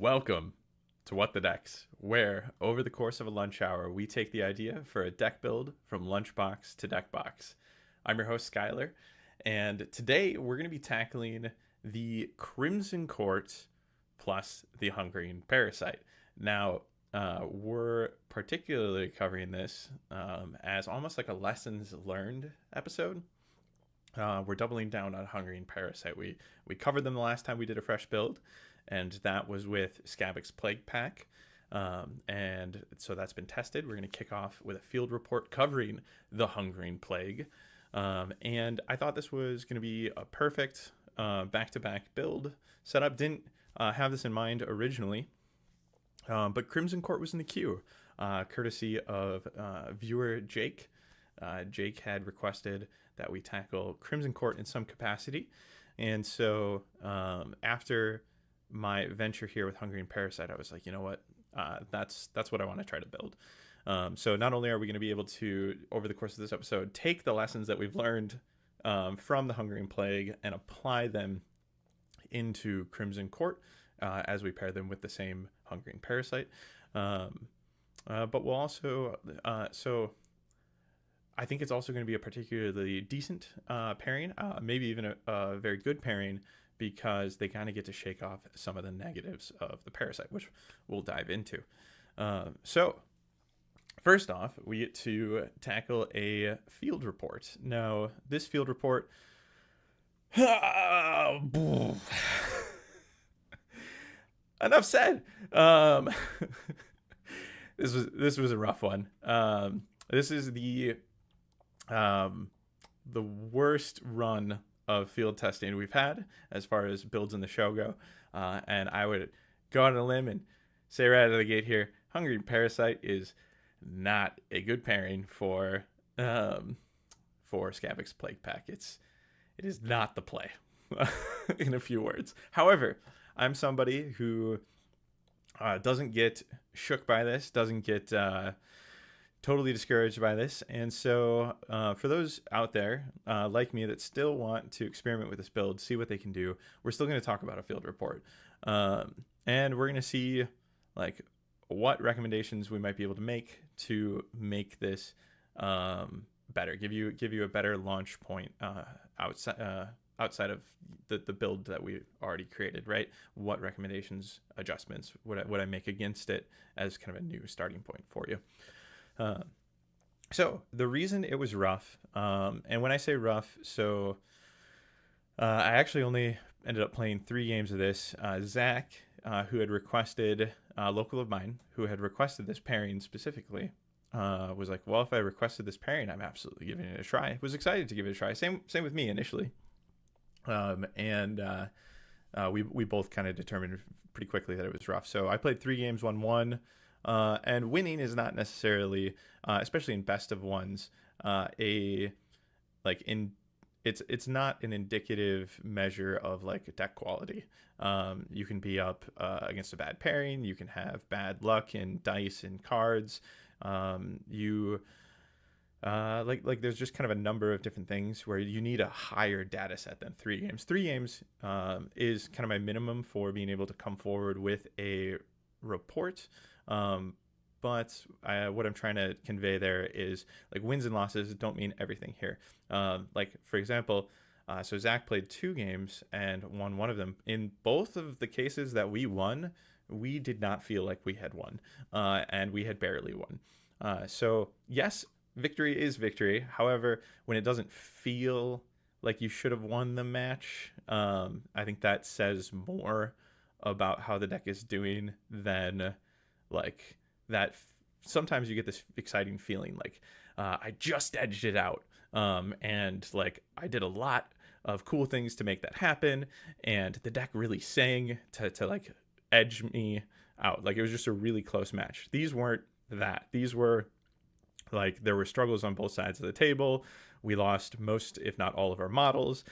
Welcome to What the Decks, where over the course of a lunch hour, we take the idea for a deck build from Lunchbox to Deckbox. I'm your host, Skylar, and today we're going to be tackling the Crimson Court plus the Hungering Parasite. Now, we're particularly covering this as almost like a lessons learned episode. We're doubling down on Hungering Parasite. We covered them the last time we did a fresh build, and that was with Gambits Plague Pack. And so that's been tested. We're going to kick off with a field report covering the Hungering Plague. And I thought this was going to be a perfect back-to-back build setup. Didn't have this in mind originally, but Crimson Court was in the queue, courtesy of viewer Jake. Jake had requested that we tackle Crimson Court in some capacity. And so after my venture here with Hungering Parasite, I was like, you know what? That's what I want to try to build. So not only are we going to be able to, over the course of this episode, take the lessons that we've learned from the Hungering Plague and apply them into Crimson Court as we pair them with the same Hungering Parasite. But we'll also, so I think it's also going to be a particularly decent pairing, maybe even a very good pairing, because they kind of get to shake off some of the negatives of the Parasite, which we'll dive into. So first off, we get to tackle a field report. Now, this field report... Enough said. This was a rough one. This is the worst run of field testing we've had as far as builds in the show go, and I would go on a limb and say right out of the gate here, Hungry Parasite is not a good pairing for Scavix Plague Pack. It is not the play, in a few words. However, I'm somebody who doesn't get shook by this, doesn't get totally discouraged by this. And so for those out there like me that still want to experiment with this build, see what they can do, we're still going to talk about a field report. And we're going to see like what recommendations we might be able to make this better, give you a better launch point outside of the build that we already created, right? What recommendations, adjustments would I make against it as kind of a new starting point for you? So the reason it was rough, and when I say rough, so I actually only ended up playing 3 games of this. Zach, who had requested, local of mine, who had requested this pairing specifically, was like, well, if I requested this pairing, I'm absolutely giving it a try. Was excited to give it a try. Same with me initially. We both kind of determined pretty quickly that it was rough. So I played 3 games, won 1. And winning is not necessarily, especially in best of ones, it's not an indicative measure of like deck quality. You can be up against a bad pairing. You can have bad luck in dice and cards. There's just kind of a number of different things where you need a higher data set than 3 games. 3 games is kind of my minimum for being able to come forward with a report. But what I'm trying to convey there is like wins and losses don't mean everything here. Like for example, so Zach played 2 games and won 1 of them. In both of the cases that we won, we did not feel like we had won, and we had barely won. So yes, victory is victory. However, when it doesn't feel like you should have won the match, I think that says more about how the deck is doing than like that. Sometimes you get this exciting feeling like I just edged it out, and like I did a lot of cool things to make that happen, and the deck really sang to like edge me out. Like it was just a really close match. These weren't that. These were like there were struggles on both sides of the table. We lost most, if not all, of our models.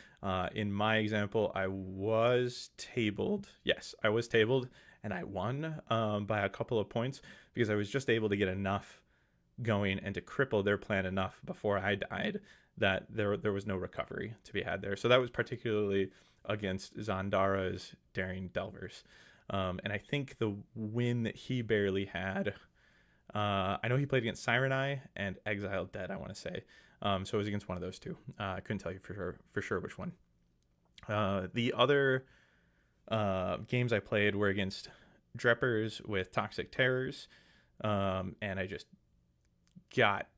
In my example, I was tabled. Yes, I was tabled, and I won by a couple of points because I was just able to get enough going and to cripple their plan enough before I died that there was no recovery to be had there. So that was particularly against Zandara's Daring Delvers. And I think the win that he barely had, I know he played against Siren Eye and Exiled Dead, I want to say. So it was against one of those two. I couldn't tell you for sure which one. The other games I played were against Dreppers with Toxic Terrors, and I just got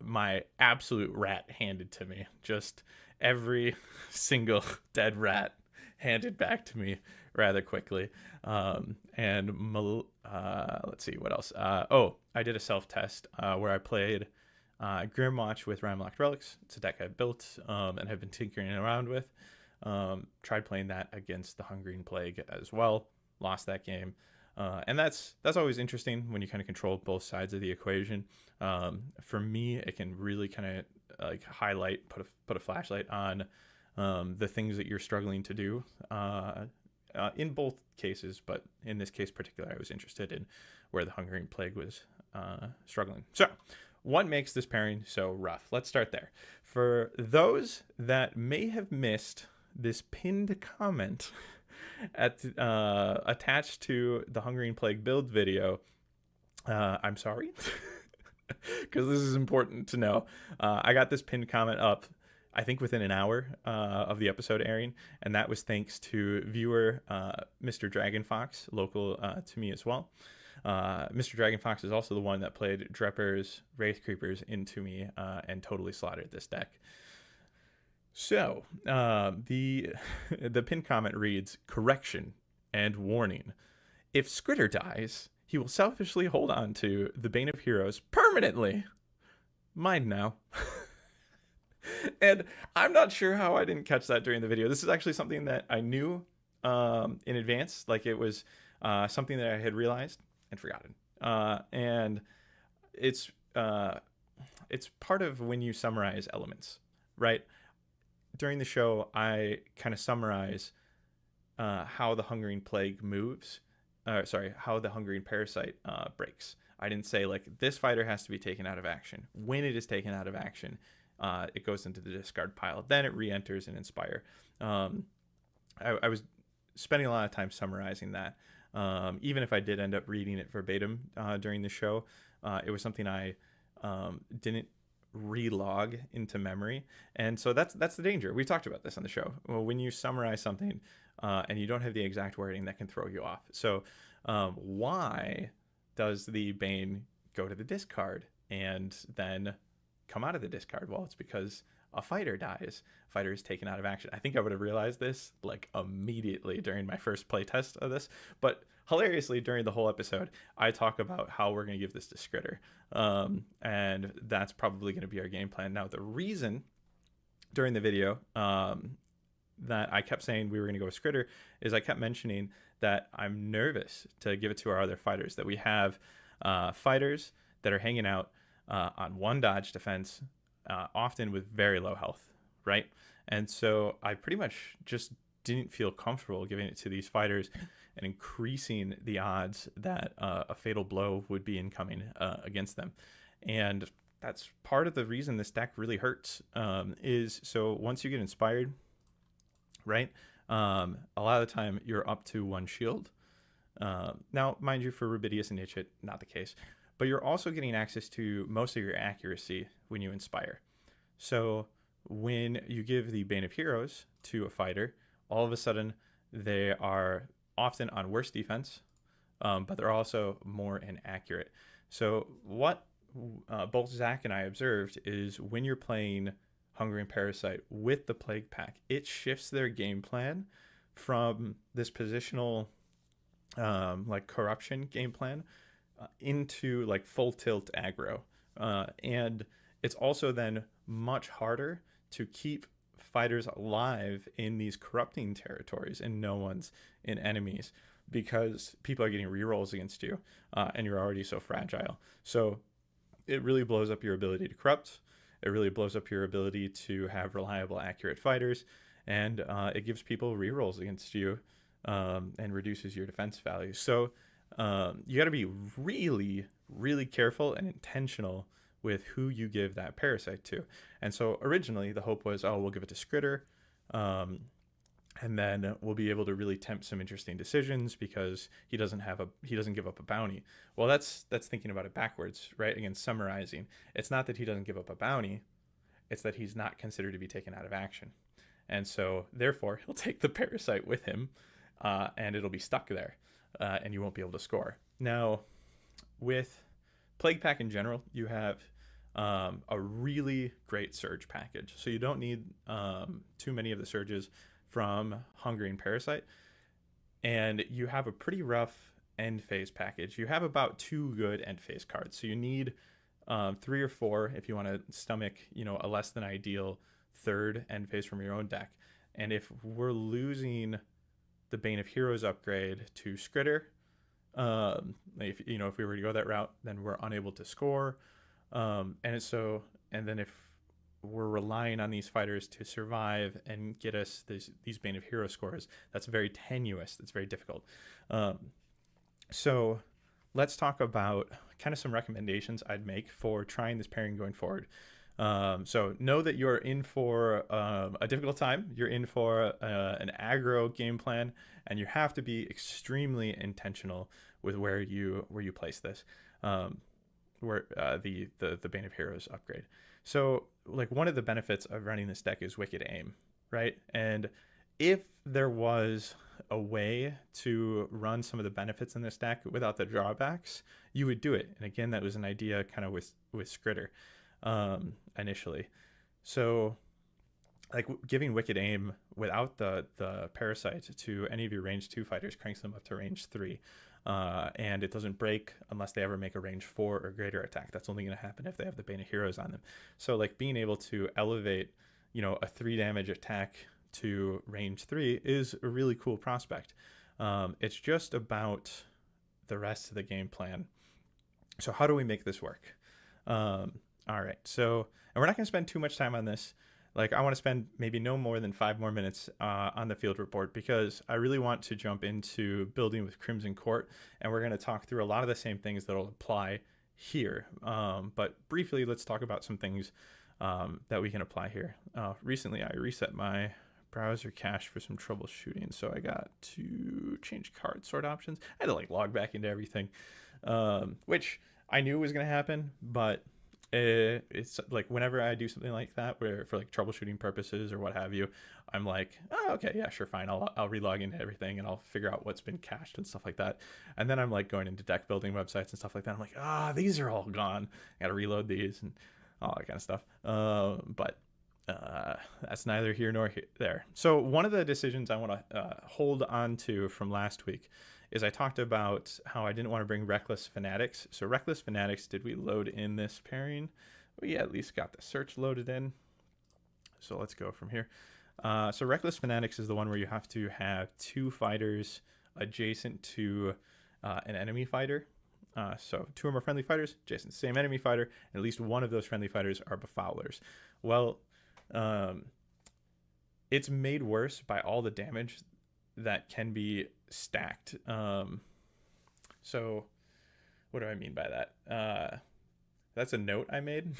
my absolute rat handed to me. Just every single dead rat handed back to me rather quickly. Let's see what else. I did a self test where I played Grimwatch with Rhyme-Locked Relics. It's a deck I built and have been tinkering around with. Tried playing that against the Hungering Plague as well. Lost that game. And that's always interesting when you kind of control both sides of the equation. For me, it can really kind of like highlight, put a flashlight on the things that you're struggling to do in both cases. But in this case particular, I was interested in where the Hungering Plague was struggling. So what makes this pairing so rough? Let's start there. For those that may have missed this pinned comment attached to the Hungering Plague build video, I'm sorry, because this is important to know. I got this pinned comment up, I think within an hour of the episode airing, and that was thanks to viewer Mr. Dragon Fox, local to me as well. Mr. Dragon Fox is also the one that played Dreppers, Wraith Creepers into me and totally slaughtered this deck. So the pinned comment reads, correction and warning. If Skritter dies, he will selfishly hold on to the Bane of Heroes permanently. Mine now. And I'm not sure how I didn't catch that during the video. This is actually something that I knew in advance. Like it was something that I had realized and forgotten. And it's part of when you summarize elements, right? During the show, I kind of summarize how the Hungering Plague moves. How the Hungering Parasite breaks. I didn't say like this fighter has to be taken out of action. When it is taken out of action, it goes into the discard pile. Then it re-enters and Inspire. I was spending a lot of time summarizing that. Even if I did end up reading it verbatim during the show, it was something I didn't relog into memory. And so that's the danger. We talked about this on the show. Well, when you summarize something and you don't have the exact wording, that can throw you off. So why does the Bane go to the discard and then come out of the discard? Well, it's because a fighter dies. A fighter is taken out of action. I think I would have realized this like immediately during my first playtest of this, but hilariously during the whole episode, I talk about how we're going to give this to Skritter. And that's probably going to be our game plan. Now, the reason during the video that I kept saying we were going to go with Skritter is I kept mentioning that I'm nervous to give it to our other fighters, that we have fighters that are hanging out on one dodge defense, often with very low health, right? And so I pretty much just didn't feel comfortable giving it to these fighters and increasing the odds that a fatal blow would be incoming against them. And that's part of the reason this deck really hurts, is so once you get inspired, right, a lot of the time you're up to one shield. Now, mind you, for Rubidius and Itchit, not the case. But you're also getting access to most of your accuracy when you inspire. So when you give the Bane of Heroes to a fighter, all of a sudden they are often on worse defense, but they're also more inaccurate. So what both Zach and I observed is when you're playing Hungering Parasite with the Plague Pack, it shifts their game plan from this positional like corruption game plan into like full tilt aggro. And it's also then much harder to keep fighters alive in these corrupting territories and no one's in enemies, because people are getting rerolls against you and you're already so fragile. So it really blows up your ability to corrupt. It really blows up your ability to have reliable, accurate fighters, and it gives people rerolls against you and reduces your defense value. So you got to be really, really careful and intentional with who you give that parasite to. And so originally the hope was, oh, we'll give it to Skritter. and then we'll be able to really tempt some interesting decisions because he doesn't give up a bounty. Well, that's thinking about it backwards, right? Again, summarizing, it's not that he doesn't give up a bounty, it's that he's not considered to be taken out of action, and so therefore he'll take the parasite with him, and it'll be stuck there, and you won't be able to score. Now, with Plague Pack in general, you have a really great surge package, so you don't need too many of the surges from Hungry and Parasite, and you have a pretty rough end phase package. You have about 2 good end phase cards, so you need 3 or 4 if you want to stomach, a less than ideal third end phase from your own deck. And if we're losing the Bane of Heroes upgrade to Skritter, if we were to go that route, then we're unable to score. And then if we're relying on these fighters to survive and get us these Bane of Hero scores, that's very tenuous. That's very difficult. So let's talk about kind of some recommendations I'd make for trying this pairing going forward. So know that you're in for a difficult time. You're in for an aggro game plan, and you have to be extremely intentional with where you place this. Where the Bane of Heroes upgrade. So, like, one of the benefits of running this deck is Wicked Aim, right? And if there was a way to run some of the benefits in this deck without the drawbacks, you would do it. And again, that was an idea kind of with Skritter initially. So, like, giving Wicked Aim without the Parasite to any of your range 2 fighters cranks them up to range 3. And it doesn't break unless they ever make a range 4 or greater attack. That's only going to happen if they have the Bane of Heroes on them. So, like, being able to elevate, a 3 damage attack to range 3 is a really cool prospect. It's just about the rest of the game plan. So how do we make this work? All right. So, and we're not going to spend too much time on this. Like, I want to spend maybe no more than 5 more minutes on the field report, because I really want to jump into building with Crimson Court, and we're going to talk through a lot of the same things that will apply here. But briefly, let's talk about some things that we can apply here. Recently, I reset my browser cache for some troubleshooting, so I got to change card sort options. I had to, like, log back into everything, which I knew was going to happen, but it's like whenever I do something like that, where for like troubleshooting purposes or what have you, I'm like, oh, okay, yeah, sure, fine. I'll relog into everything and I'll figure out what's been cached and stuff like that. And then I'm like going into deck building websites and stuff like that. I'm like, these are all gone. I got to reload these and all that kind of stuff. But that's neither here nor there. So one of the decisions I want to hold on to from last week is I talked about how I didn't want to bring Reckless Fanatics. So Reckless Fanatics, did we load in this pairing? We at least got the search loaded in. So let's go from here. So Reckless Fanatics is the one where you have to have 2 fighters adjacent to an enemy fighter. So 2 or more friendly fighters adjacent to the same enemy fighter, and at least one of those friendly fighters are Befoulers. Well, it's made worse by all the damage that can be stacked. So what do I mean by that? That's a note I made.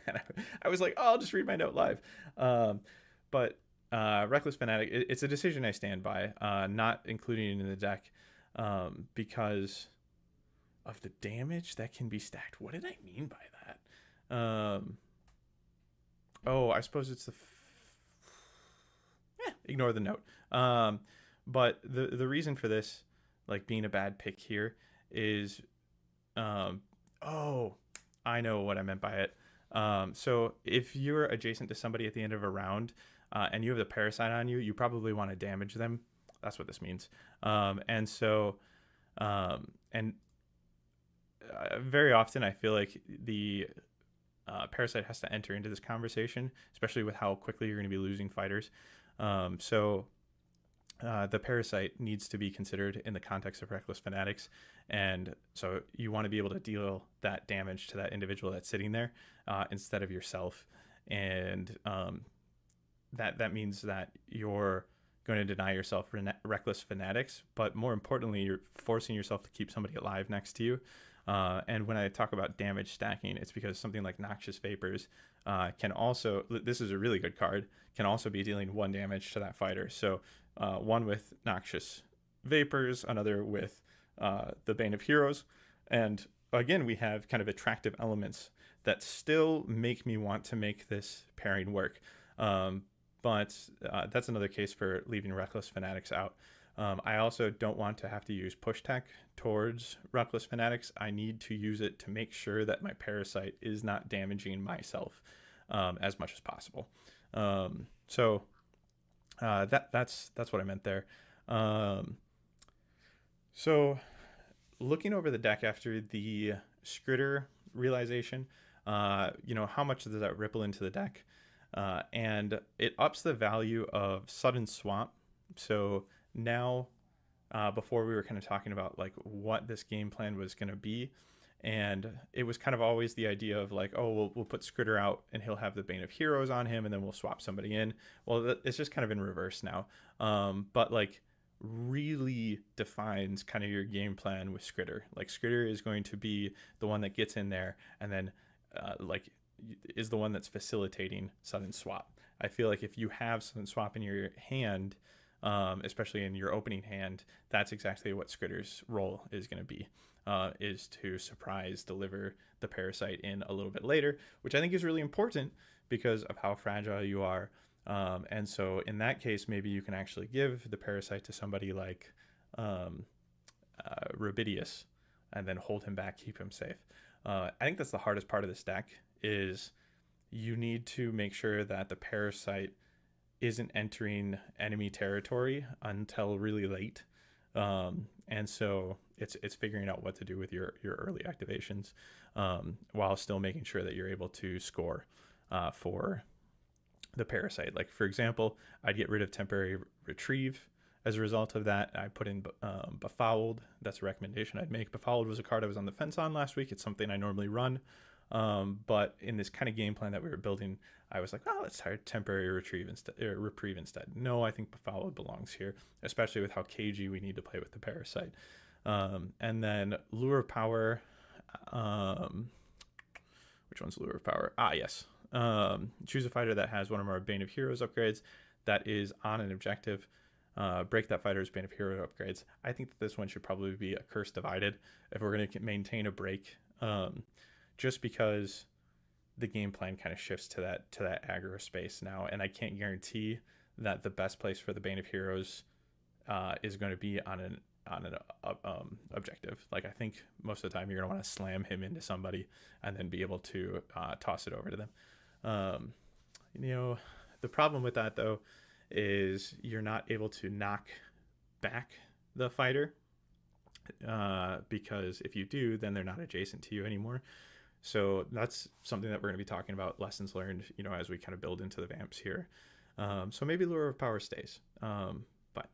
And I was like, I'll just read my note live. But Reckless Fanatic, it's a decision I stand by, not including it in the deck because of the damage that can be stacked. What did I mean by that? I suppose it's ignore the note. But the reason for this, like, being a bad pick here is, I know what I meant by it. So if you're adjacent to somebody at the end of a round and you have the Parasite on you, you probably want to damage them. That's what this means. Very often I feel like the Parasite has to enter into this conversation, especially with how quickly you're going to be losing fighters. The Parasite needs to be considered in the context of Reckless Fanatics, and so you want to be able to deal that damage to that individual that's sitting there instead of yourself, and that means that you're going to deny yourself Reckless Fanatics, but more importantly, you're forcing yourself to keep somebody alive next to you, And when I talk about damage stacking, it's because something like Noxious Vapors can also, this is a really good card, can also be dealing 1 damage to that fighter. So one with Noxious Vapors, another with the Bane of Heroes. And again, we have kind of attractive elements that still make me want to make this pairing work. But that's another case for leaving Reckless Fanatics out. I also don't want to have to use push tech towards Reckless Fanatics. I need to use it to make sure that my Parasite is not damaging myself as much as possible. So that's what I meant there. So looking over the deck after the Skritter realization, how much does that ripple into the deck? And it ups the value of Sudden Swap. So now, before we were kind of talking about like what this game plan was going to be, and it was kind of always the idea of like, oh, we'll put Skritter out and he'll have the Bane of Heroes on him, and then we'll swap somebody in. Well, it's just kind of in reverse now. But like really defines kind of your game plan with Skritter. Like Skritter is going to be the one that gets in there and then is the one that's facilitating Sudden Swap. I feel like if you have Sudden Swap in your hand, especially in your opening hand, that's exactly what Skritter's role is going to be, is to surprise deliver the Parasite in a little bit later, which I think is really important because of how fragile you are. And so in that case, maybe you can actually give the Parasite to somebody like Rubidius and then hold him back, keep him safe. I think that's the hardest part of this deck is you need to make sure that the Parasite isn't entering enemy territory until really late. And so it's figuring out what to do with your early activations while still making sure that you're able to score for the Parasite. Like, for example, I'd get rid of Temporary Retrieve. As a result of that, I put in Befouled. That's a recommendation I'd make. Befouled was a card I was on the fence on last week. It's something I normally run. But in this kind of game plan that we were building, I was like, oh, let's try Temporary Reprieve instead. No, I think Befouled belongs here, especially with how cagey we need to play with the Parasite. And then Lure of Power. Which one's Lure of Power? Yes. Choose a fighter that has one of our Bane of Heroes upgrades that is on an objective. Break that fighter's Bane of Hero upgrades. I think that this one should probably be a Curse Divided if we're going to maintain a break. Just because the game plan kind of shifts to that aggro space now, and I can't guarantee that the best place for the Bane of Heroes is going to be on an objective. Like, I think most of the time you're going to want to slam him into somebody and then be able to toss it over to them. The problem with that though is you're not able to knock back the fighter because if you do, then they're not adjacent to you anymore. So that's something that we're going to be talking about, lessons learned, as we kind of build into the vamps here. So maybe Lure of Power stays. But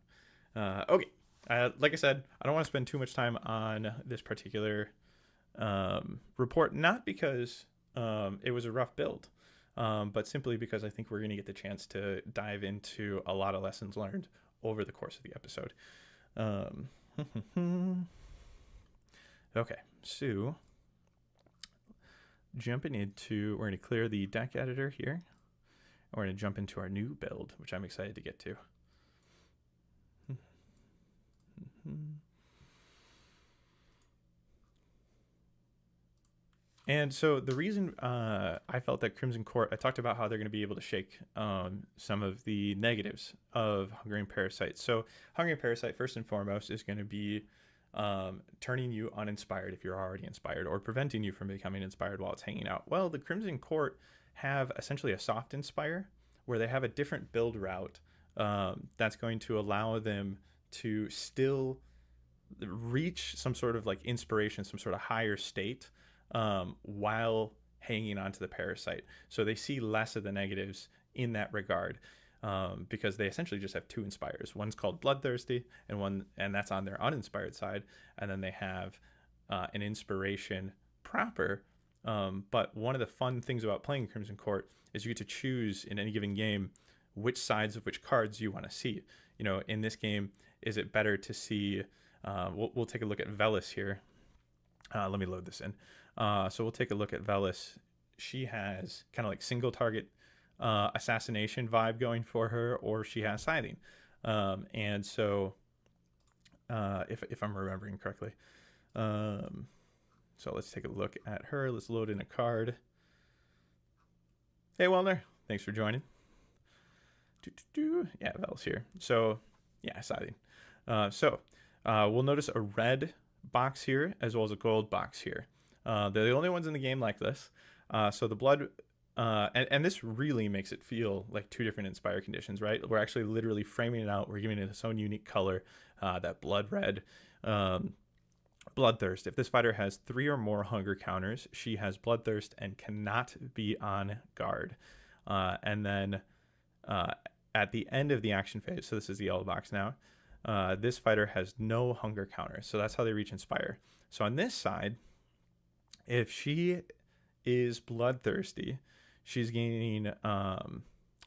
okay. Like I said, I don't want to spend too much time on this particular report, not because it was a rough build, but simply because I think we're going to get the chance to dive into a lot of lessons learned over the course of the episode. Okay, so jumping into, we're going to clear the deck editor here. We're going to jump into our new build, which I'm excited to get to. And so the reason I felt that Crimson Court, I talked about how they're going to be able to shake some of the negatives of Hungering Parasite. So Hungering Parasite, first and foremost, is going to be turning you uninspired if you're already inspired, or preventing you from becoming inspired while it's hanging out. Well, the Crimson Court have essentially a soft inspire, where they have a different build route that's going to allow them to still reach some sort of like inspiration, some sort of higher state while hanging on to the Parasite. So they see less of the negatives in that regard, because they essentially just have two inspires. One's called Bloodthirsty, and that's on their uninspired side, and then they have an inspiration proper. But one of the fun things about playing Crimson Court is you get to choose in any given game which sides of which cards you want to see. In this game, is it better to see? We'll take a look at Velis here. Let me load this in. So we'll take a look at Velis. She has kind of like single target assassination vibe going for her, or she has scything. And so if I'm remembering correctly. So let's take a look at her. Let's load in a card. Hey, Wellner. Thanks for joining. Yeah, Vel's here. So, yeah, scything. We'll notice a red box here as well as a gold box here. They're the only ones in the game like this. So the blood, and this really makes it feel like two different Inspire conditions, right? We're actually literally framing it out. We're giving it its own unique color, that blood red. Bloodthirst. If this fighter has 3 or more hunger counters, she has Bloodthirst and cannot be on guard. And then at the end of the action phase, so this is the yellow box now, this fighter has no hunger counters. So that's how they reach Inspire. So on this side, if she is bloodthirsty, she's gaining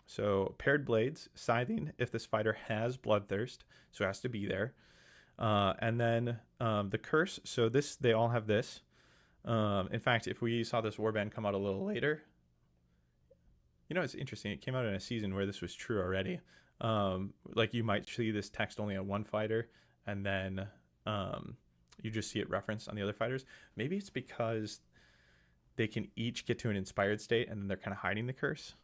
so paired blades, scything if this fighter has bloodthirst, so it has to be there. And then the curse, so this, they all have this. In fact, if we saw this warband come out a little later, you know, it's interesting. It came out in a season where this was true already. Like you might see this text only on one fighter, and then you just see it referenced on the other fighters. Maybe it's because they can each get to an inspired state, and then they're kind of hiding the curse.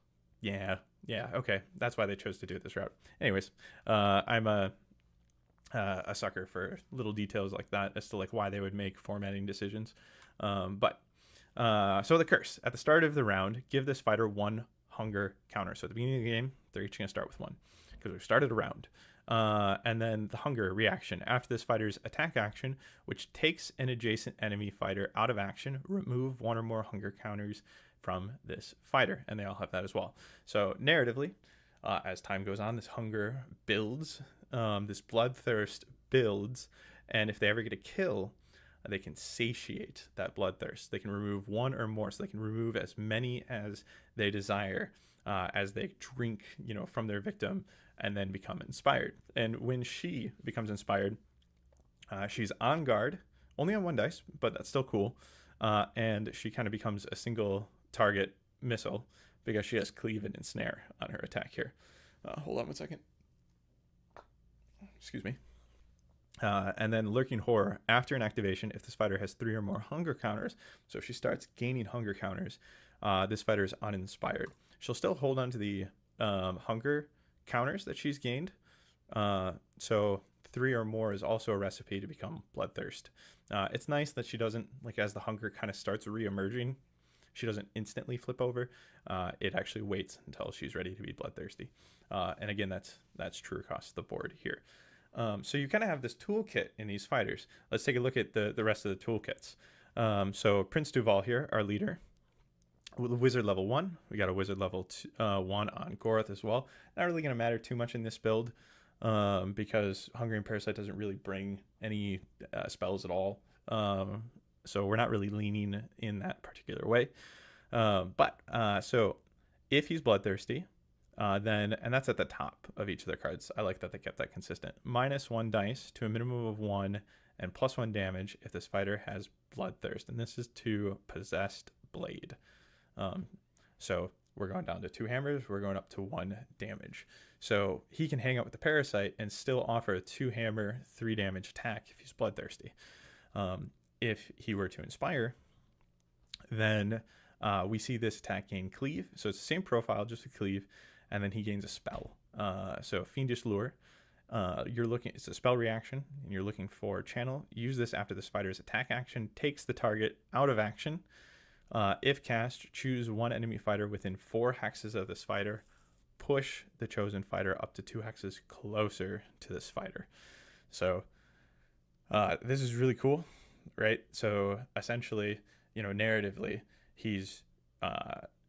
Yeah, okay. That's why they chose to do it this route. Anyways, I'm a sucker for little details like that as to like why they would make formatting decisions. So the curse at the start of the round, give this fighter 1 hunger counter. So at the beginning of the game, they're each going to start with 1 because we've started a round. And then the hunger reaction after this fighter's attack action, which takes an adjacent enemy fighter out of action, remove 1 or more hunger counters from this fighter. And they all have that as well. So narratively, as time goes on, this hunger builds, this bloodthirst builds. And if they ever get a kill, they can satiate that bloodthirst. They can remove 1 or more. So they can remove as many as they desire as they drink, you know, from their victim and then become inspired. And when she becomes inspired, she's on guard, only on 1 dice, but that's still cool. And she kind of becomes a single target missile because she has cleave and ensnare on her attack here. Hold on 1 second. Excuse me. And then Lurking Horror. After an activation, if this fighter has 3 or more hunger counters, so if she starts gaining hunger counters, this fighter is uninspired. She'll still hold on to the hunger counters that she's gained. So 3 or more is also a recipe to become bloodthirst. It's nice that she doesn't, like, as the hunger kind of starts re-emerging, she doesn't instantly flip over. It actually waits until she's ready to be bloodthirsty. And again, that's true across the board here. So you kind of have this toolkit in these fighters. Let's take a look at the rest of the toolkits. So Prince Duval here, our leader. With Wizard level 1, we got a Wizard level 1 on Gorath as well. Not really going to matter too much in this build because Hungering Parasite doesn't really bring any spells at all. So we're not really leaning in that particular way. So if he's bloodthirsty, then, and that's at the top of each of their cards. I like that they kept that consistent. -1 dice to a minimum of 1 and +1 damage if this fighter has bloodthirst. And this is to Possessed Blade. So we're going down to 2 hammers. We're going up to 1 damage. So he can hang out with the Parasite and still offer a 2 hammer, 3 damage attack if he's bloodthirsty. If he were to inspire, then we see this attack gain cleave. So it's the same profile, just with cleave. And then he gains a spell. So Fiendish Lure. It's a spell reaction, and you're looking for channel. Use this after this fighter's attack action takes the target out of action. If cast, choose 1 enemy fighter within 4 hexes of this fighter. Push the chosen fighter up to 2 hexes closer to this fighter. So this is really cool, right? So essentially, you know, narratively, he's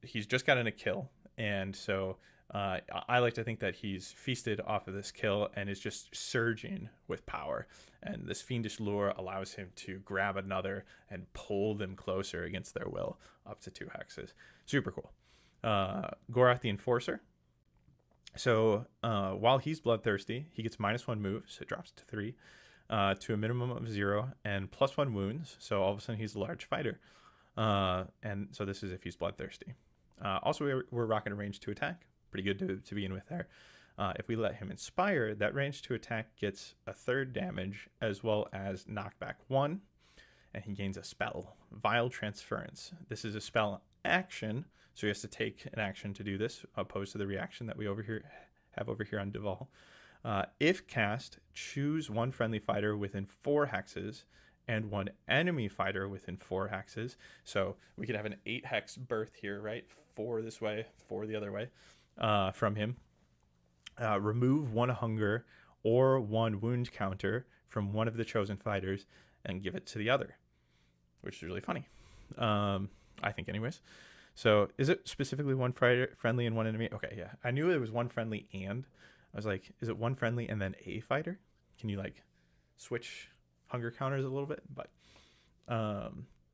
just gotten a kill, and so I like to think that he's feasted off of this kill and is just surging with power. And this Fiendish Lure allows him to grab another and pull them closer against their will up to 2 hexes. Super cool. Gorath the Enforcer. So while he's bloodthirsty, he gets -1 move, so it drops to 3. to a minimum of 0 and +1 wounds. So all of a sudden he's a large fighter. And so this is if he's bloodthirsty. Also, we're rocking a range 2 attack. Pretty good to begin with there. If we let him inspire, that range 2 attack gets a 3rd damage as well as knockback 1. And he gains a spell, Vile Transference. This is a spell action, so he has to take an action to do this, opposed to the reaction that we have over here on Duval. If cast, choose one friendly fighter within 4 hexes and one enemy fighter within 4 hexes. So we could have an 8 hex birth here, right? 4 this way, 4 the other way from him. Remove 1 hunger or 1 wound counter from one of the chosen fighters and give it to the other, which is really funny, I think anyways. So is it specifically 1 friendly and 1 enemy? Okay, yeah. I knew it was 1 friendly and I was like, is it 1 friendly and then a fighter? Can you like switch hunger counters a little bit? But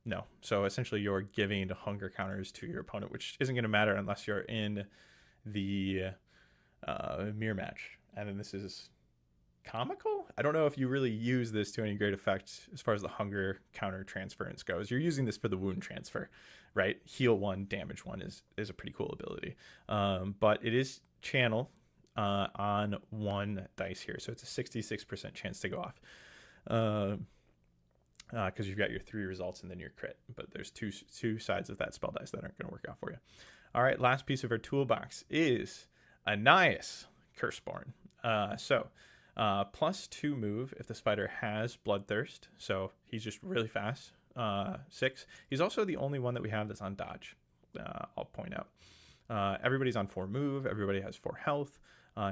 no. So essentially you're giving hunger counters to your opponent, which isn't going to matter unless you're in the mirror match. And then this is comical. I don't know if you really use this to any great effect as far as the hunger counter transference goes. You're using this for the wound transfer, right? Heal 1, damage 1 is a pretty cool ability. But it is channel on 1 dice here, so it's a 66% chance to go off. Because you've got your 3 results and then your crit, but there's two sides of that spell dice that aren't going to work out for you. All right, last piece of our toolbox is Anais, Curseborn. +2 move if the spider has Bloodthirst, so he's just really fast. 6. He's also the only one that we have that's on dodge. I'll point out. Everybody's on 4 move. Everybody has 4 health.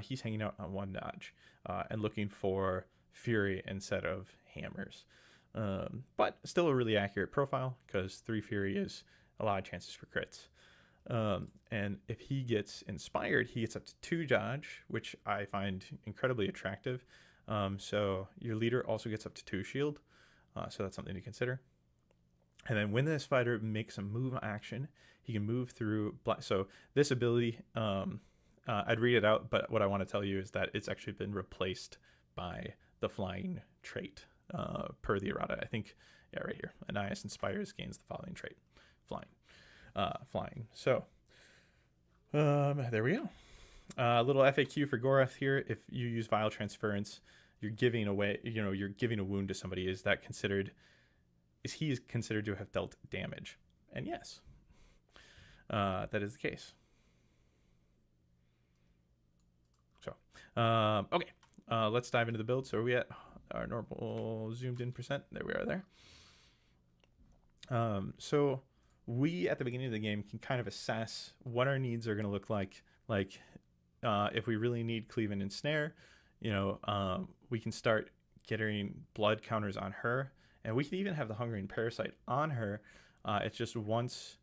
He's hanging out on 1 dodge and looking for Fury instead of hammers. But still a really accurate profile because 3 Fury is a lot of chances for crits. And if he gets inspired, he gets up to 2 dodge, which I find incredibly attractive. So your leader also gets up to 2 shield. So that's something to consider. And then when this fighter makes a move action, he can move through. So this ability, I'd read it out, but what I want to tell you is that it's actually been replaced by the flying trait per the errata. I think, yeah, right here. Anais inspires, gains the following trait, flying. So there we go. A little FAQ for Gorath here. If you use Vile Transference, you're giving away, you're giving a wound to somebody. Is he considered to have dealt damage? And yes, that is the case. So, okay, let's dive into the build. So are we at our normal zoomed in %? There we are there. So we, at the beginning of the game, can kind of assess what our needs are going to look like. Like, if we really need Cleave and Ensnare, we can start getting blood counters on her. And we can even have the Hungering Parasite on her. It's just once...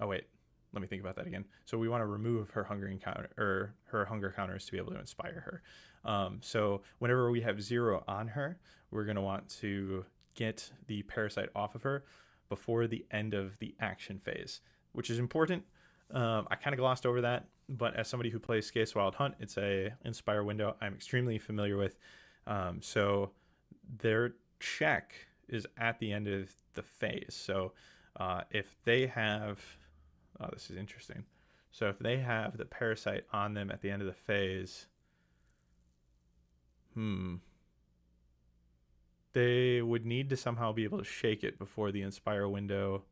Oh, wait. Let me think about that again. So we want to remove her hungering counter, or her hunger counters, to be able to inspire her. So whenever we have 0 on her, we're going to want to get the Parasite off of her before the end of the action phase, which is important. I kind of glossed over that, but as somebody who plays Skaith's Wild Hunt, it's a Inspire window I'm extremely familiar with. So their check is at the end of the phase. So if they have... Oh, this is interesting. So if they have the Parasite on them at the end of the phase... They would need to somehow be able to shake it before the Inspire window.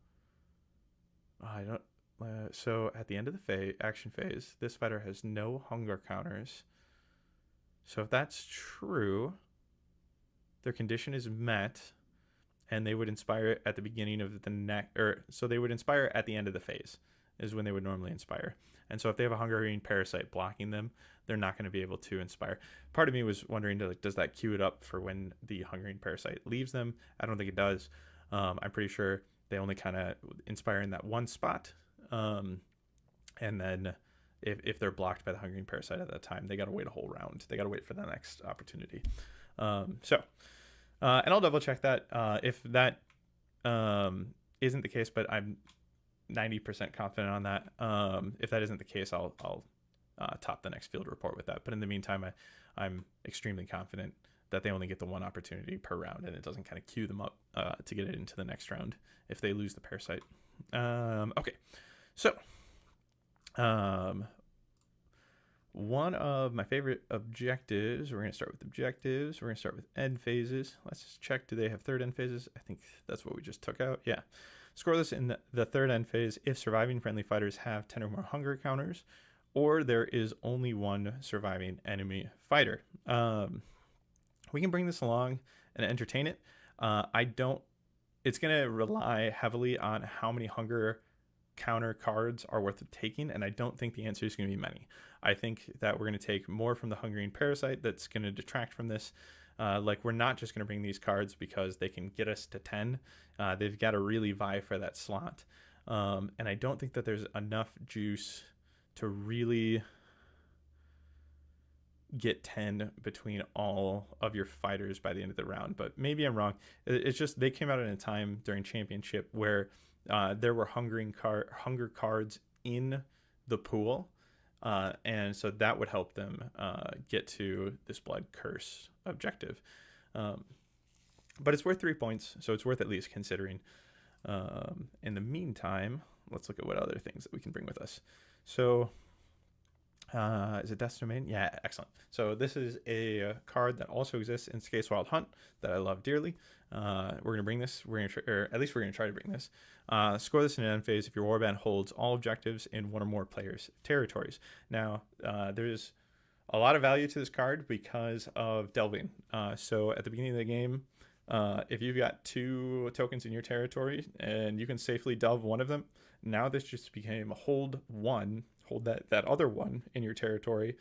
So at the end of the action phase, this fighter has no hunger counters. So if that's true, their condition is met, and they would inspire at the beginning of the next, so they would inspire at the end of the phase is when they would normally inspire. And so if they have a Hungering Parasite blocking them, they're not going to be able to inspire. Part of me was wondering, does that queue it up for when the Hungering Parasite leaves them? I don't think it does. I'm pretty sure they only kind of inspire in that one spot. And then if they're blocked by the Hungering Parasite at that time, they got to wait a whole round. They got to wait for the next opportunity. And I'll double check that if that isn't the case, but I'm 90% confident on that. If that isn't the case, I'll top the next field report with that. But in the meantime, I'm extremely confident that they only get the one opportunity per round, and it doesn't kind of queue them up to get it into the next round if they lose the Parasite. Okay, so one of my favorite objectives, we're going to start with objectives. We're going to start with end phases. Let's just check, do they have third end phases? I think that's what we just took out. Yeah. Scoreless in the third end phase if surviving friendly fighters have 10 or more hunger counters, or there is only one surviving enemy fighter. We can bring this along and entertain it. It's going to rely heavily on how many hunger counter cards are worth taking, and I don't think the answer is going to be many. I think that we're going to take more from the Hungering Parasite that's going to detract from this. Like, we're not just going to bring these cards because they can get us to 10. They've got to really vie for that slot. And I don't think that there's enough juice to really get 10 between all of your fighters by the end of the round. But maybe I'm wrong. It's just they came out at a time during Championship where there were hunger cards in the pool. And so that would help them get to this Blood Curse objective. But it's worth 3 points, so it's worth at least considering. In the meantime, let's look at what other things that we can bring with us. So, is it Death's Domain? Yeah, excellent. So this is a card that also exists in Skate's Wild Hunt that I love dearly. We're going to bring this. Or at least we're going to try to bring this. Score this in an end phase if your warband holds all objectives in one or more players' territories. Now, there's a lot of value to this card because of delving. So at the beginning of the game, if you've got 2 tokens in your territory and you can safely delve one of them, now this just became hold that other one in your territory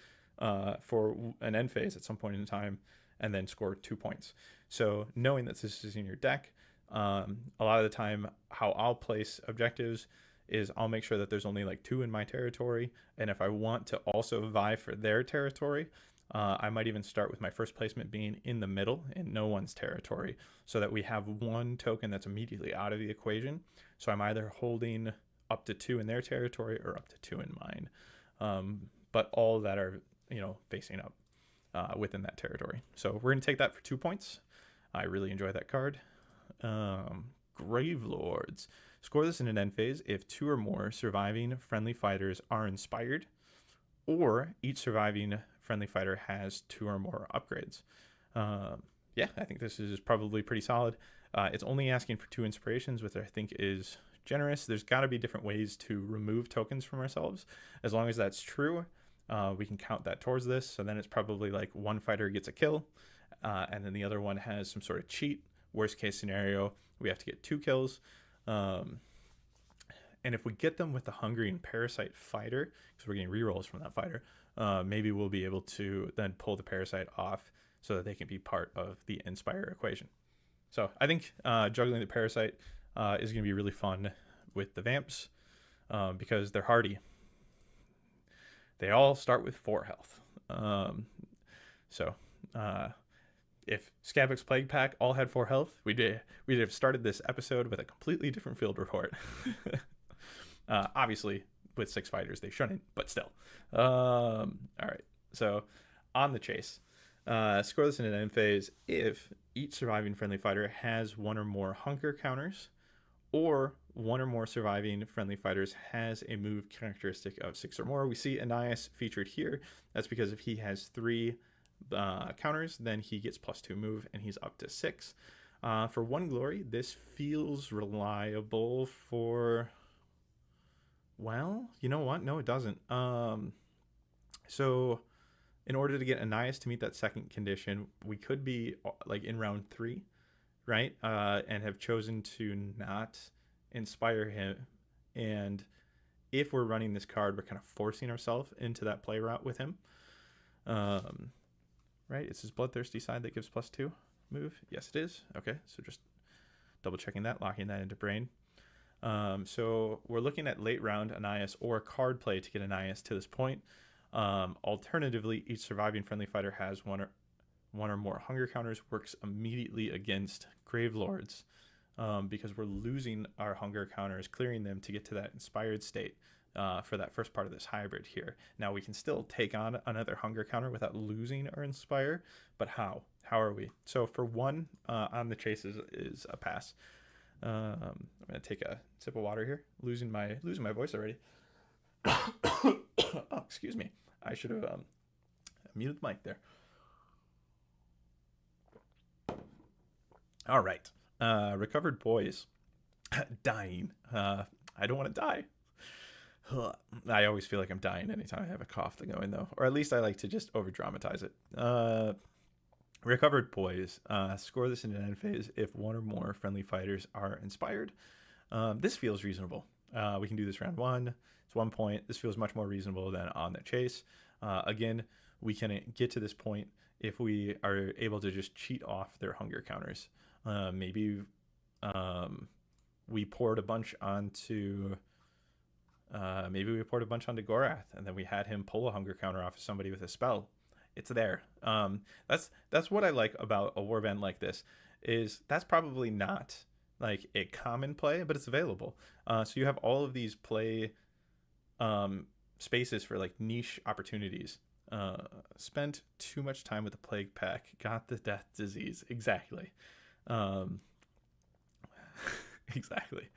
for an end phase at some point in time, and then score 2 points. So knowing that this is in your deck, a lot of the time how I'll place objectives is I'll make sure that there's only like 2 in my territory, and if I want to also vie for their territory, I might even start with my first placement being in the middle in no one's territory, so that we have 1 token that's immediately out of the equation. So I'm either holding up to 2 in their territory or up to 2 in mine, but all that are facing up within that territory. So we're going to take that for 2 points. I really enjoy that card. Grave Lords. Score this in an end phase if 2 or more surviving friendly fighters are inspired, or each surviving friendly fighter has 2 or more upgrades. Yeah, I think this is probably pretty solid. It's only asking for 2 inspirations, which I think is generous. There's got to be different ways to remove tokens from ourselves. As long as that's true, we can count that towards this. So then it's probably like 1 fighter gets a kill, and then the other one has some sort of cheat. Worst case scenario, we have to get 2 kills. And if we get them with the Hungering Parasite fighter, because we're getting rerolls from that fighter, maybe we'll be able to then pull the Parasite off so that they can be part of the Inspire equation. So I think juggling the Parasite is going to be really fun with the Vamps because they're hardy. They all start with 4 health. If Scabix Plague Pack all had 4 health, we'd have started this episode with a completely different field report. Obviously, with 6 fighters, they shouldn't, but still. All right, so on the chase. Score this in an end phase if each surviving friendly fighter has 1 or more hunger counters, or 1 or more surviving friendly fighters has a move characteristic of 6 or more. We see Anais featured here. That's because if he has 3 counters, then he gets +2 move, and he's up to 6. For 1 glory, this feels reliable for... Well, you know what? No, it doesn't. So in order to get Anais to meet that second condition, we could be like in round 3, right? And have chosen to not inspire him. And if we're running this card, we're kind of forcing ourselves into that play route with him. Right? It's his Bloodthirsty side that gives +2 move. Yes, it is. Okay, so just double checking that, locking that into brain. So we're looking at late round Anais or card play to get Anais to this point. Alternatively, each surviving friendly fighter has one or more hunger counters, works immediately against Grave Lords because we're losing our hunger counters, clearing them to get to that inspired state. for that first part of this hybrid here. Now we can still take on another hunger counter without losing our inspire, but how? How are we? So for 1 on the chase is a pass. I'm gonna take a sip of water here. Losing my voice already. Oh, excuse me. I should have muted the mic there. All right. Recovered boys. Dying. I don't want to die. I always feel like I'm dying anytime I have a cough to go in, though. Or at least I like to just over dramatize it. Recovered poise. Score this in an end phase if 1 or more friendly fighters are inspired. This feels reasonable. We can do this round 1. It's 1 point. This feels much more reasonable than on the chase. Again, we can get to this point if we are able to just cheat off their hunger counters. Maybe we poured a bunch onto... maybe we poured a bunch onto Gorath, and then we had him pull a hunger counter off of somebody with a spell. It's there. That's what I like about a warband like this, is that's probably not like a common play, but it's available. So you have all of these play spaces for like niche opportunities. Spent too much time with the plague pack, got the death disease. Exactly. Exactly.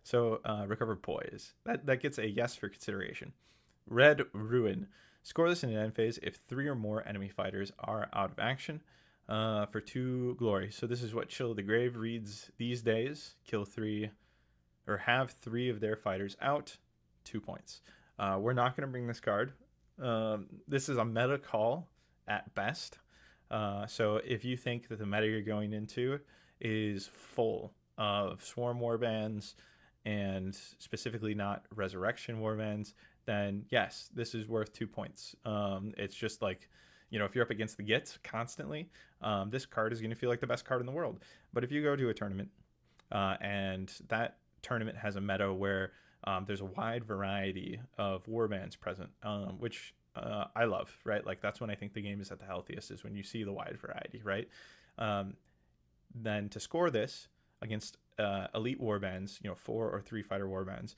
So recover poise. That gets a yes for consideration. Red Ruin. Score this in an end phase if 3 or more enemy fighters are out of action for 2 glory. So this is what Chill of the Grave reads these days. Kill 3 or have 3 of their fighters out, 2 points. We're not going to bring this card. This is a meta call at best. So if you think that the meta you're going into is full of Swarm warbands and specifically not Resurrection warbands, then yes, this is worth 2 points. It's just like, if you're up against the Gits constantly, this card is going to feel like the best card in the world. But if you go to a tournament and that tournament has a meta where there's a wide variety of warbands present, which I love, right? Like that's when I think the game is at the healthiest, is when you see the wide variety, right? Then to score this against elite warbands, 4 or 3 fighter warbands,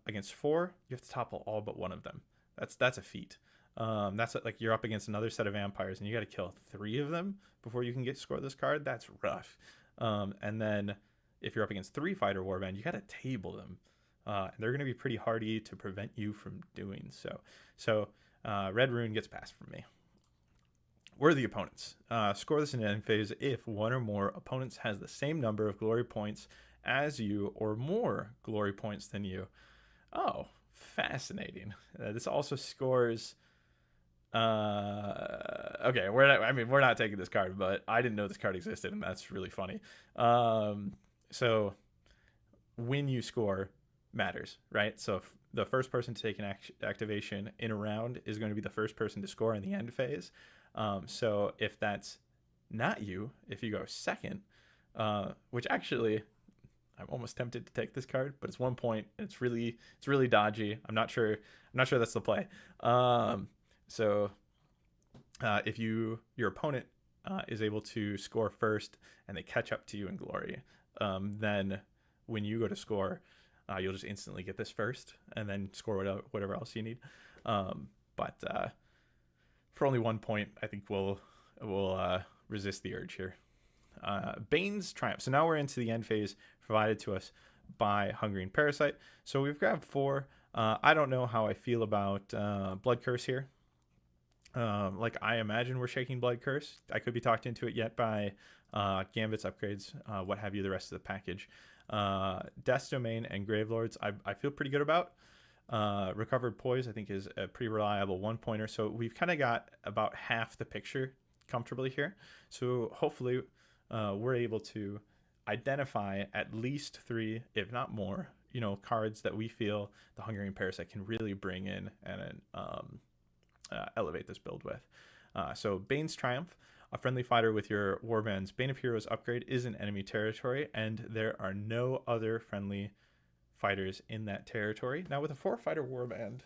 against 4, you have to topple all but 1 of them. That's a feat. That's like you're up against another set of vampires and you got to kill 3 of them before you can score this card. That's rough. And then if you're up against 3 fighter warband, you got to table them. And they're going to be pretty hardy to prevent you from doing so. So Red Rune gets passed from me. Worthy opponents. Score this in an end phase if 1 or more opponents has the same number of glory points as you or more glory points than you. Oh, fascinating. This also scores... okay, we're not taking this card, but I didn't know this card existed, and that's really funny. So when you score matters, right? So if the first person to take an activation in a round is going to be the first person to score in the end phase. So if that's not you, if you go second, which actually I'm almost tempted to take this card, but it's 1 point. It's really dodgy. I'm not sure that's the play. So if your opponent is able to score first and they catch up to you in glory, then when you go to score, you'll just instantly get this first and then score whatever else you need. But for only 1 point, I think we'll resist the urge here. Bane's Triumph. So now we're into the end phase provided to us by Hungering Parasite. So we've grabbed 4. I don't know how I feel about Blood Curse here. Like I imagine we're shaking Blood Curse. I could be talked into it yet by Gambits upgrades, what have you, the rest of the package. Death's Domain and Gravelords I feel pretty good about. Recovered Poise I think is a pretty reliable 1-pointer. So we've kind of got about half the picture comfortably here. So hopefully we're able to identify at least 3, if not more, cards that we feel the Hungering Parasite can really bring in and elevate this build with. So Bane's Triumph, a friendly fighter with your warband's Bane of Heroes upgrade is in enemy territory, and there are no other friendly fighters in that territory. Now with a 4 fighter warband,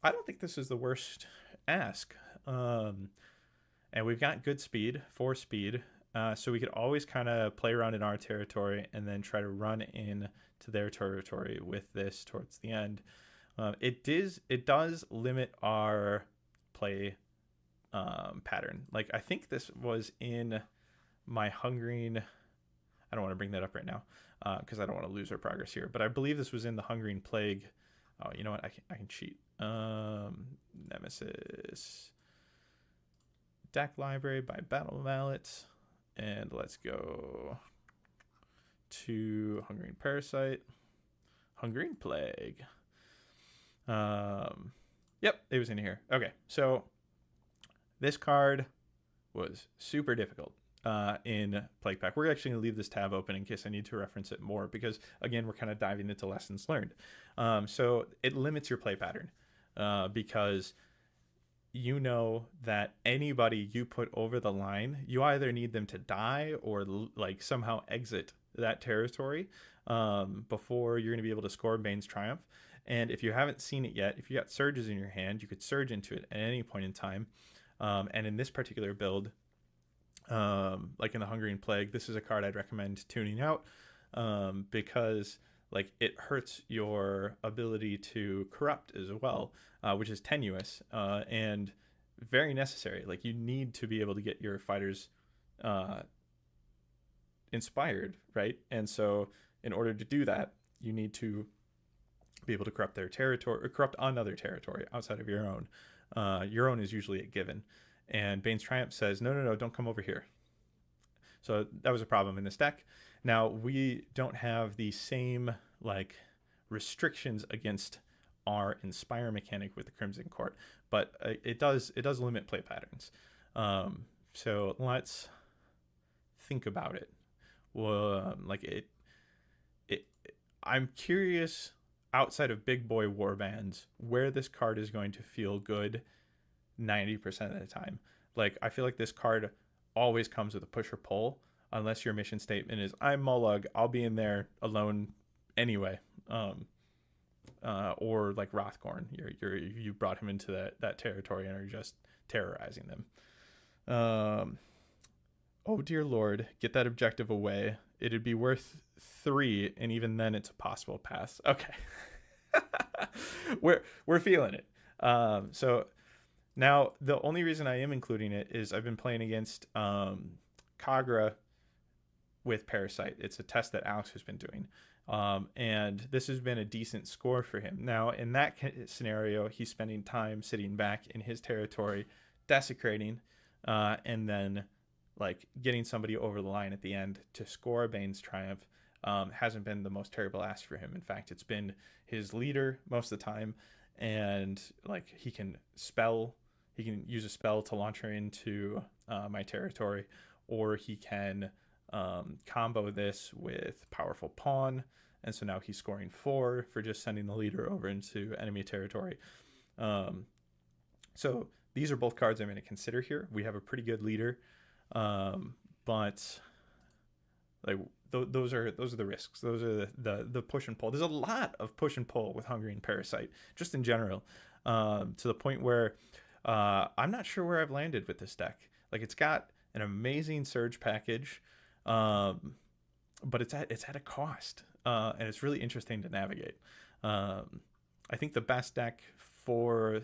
I don't think this is the worst ask. And we've got good speed, 4 speed. So we could always kind of play around in our territory and then try to run in to their territory with this towards the end. It does limit our play pattern. Like, I think this was in my hungering. I don't want to bring that up right now because I don't want to lose our progress here. But I believe this was in the Hungering Plague. Oh, you know what? I can cheat. Nemesis deck library by Battle Mallet, and let's go to Hungering Parasite, Hungering Plague. Yep, it was in here. Okay, so this card was super difficult in Plague Pack. We're actually going to leave this tab open in case I need to reference it more because, again, we're kind of diving into lessons learned. So it limits your play pattern because you know that anybody you put over the line, you either need them to die or like somehow exit that territory before you're going to be able to score Bane's Triumph. And if you haven't seen it yet, if you got surges in your hand, you could surge into it at any point in time. And in this particular build, like in the Hungering Plague, this is a card I'd recommend tuning out because like it hurts your ability to corrupt as well, which is tenuous and very necessary. Like you need to be able to get your fighters inspired, right? And so in order to do that, you need to be able to corrupt their territory or corrupt another territory outside of your own. Your own is usually a given. And Bane's Triumph says, no, don't come over here. So that was a problem in this deck. Now, we don't have the same like restrictions against our Inspire mechanic with the Crimson Court, but it does limit play patterns. So let's think about it. Well, I'm curious outside of big boy warbands where this card is going to feel good 90% of the time. Like I feel like this card always comes with a push or pull unless your mission statement is I'm Mollog, I'll be in there alone anyway. Or like Rothgorn, you brought him into that territory and are just terrorizing them. Oh dear Lord, get that objective away. It'd be worth 3, and even then it's a possible pass. Okay. we're feeling it. So now the only reason I am including it is I've been playing against Kagra with Parasite. It's a test that Alex has been doing. And this has been a decent score for him. Now, in that scenario, he's spending time sitting back in his territory, desecrating, and then like getting somebody over the line at the end to score Bane's Triumph hasn't been the most terrible ask for him. In fact, it's been his leader most of the time, and like he can use a spell to launch her into my territory, or he can combo this with Powerful Pawn, and so now he's scoring 4 for just sending the leader over into enemy territory. So these are both cards I'm going to consider here. We have a pretty good leader, but like those are the risks. Those are the push and pull. There's a lot of push and pull with Hungering Parasite, just in general, to the point where I'm not sure where I've landed with this deck. Like it's got an amazing surge package, but it's at a cost, and it's really interesting to navigate. I think the best deck for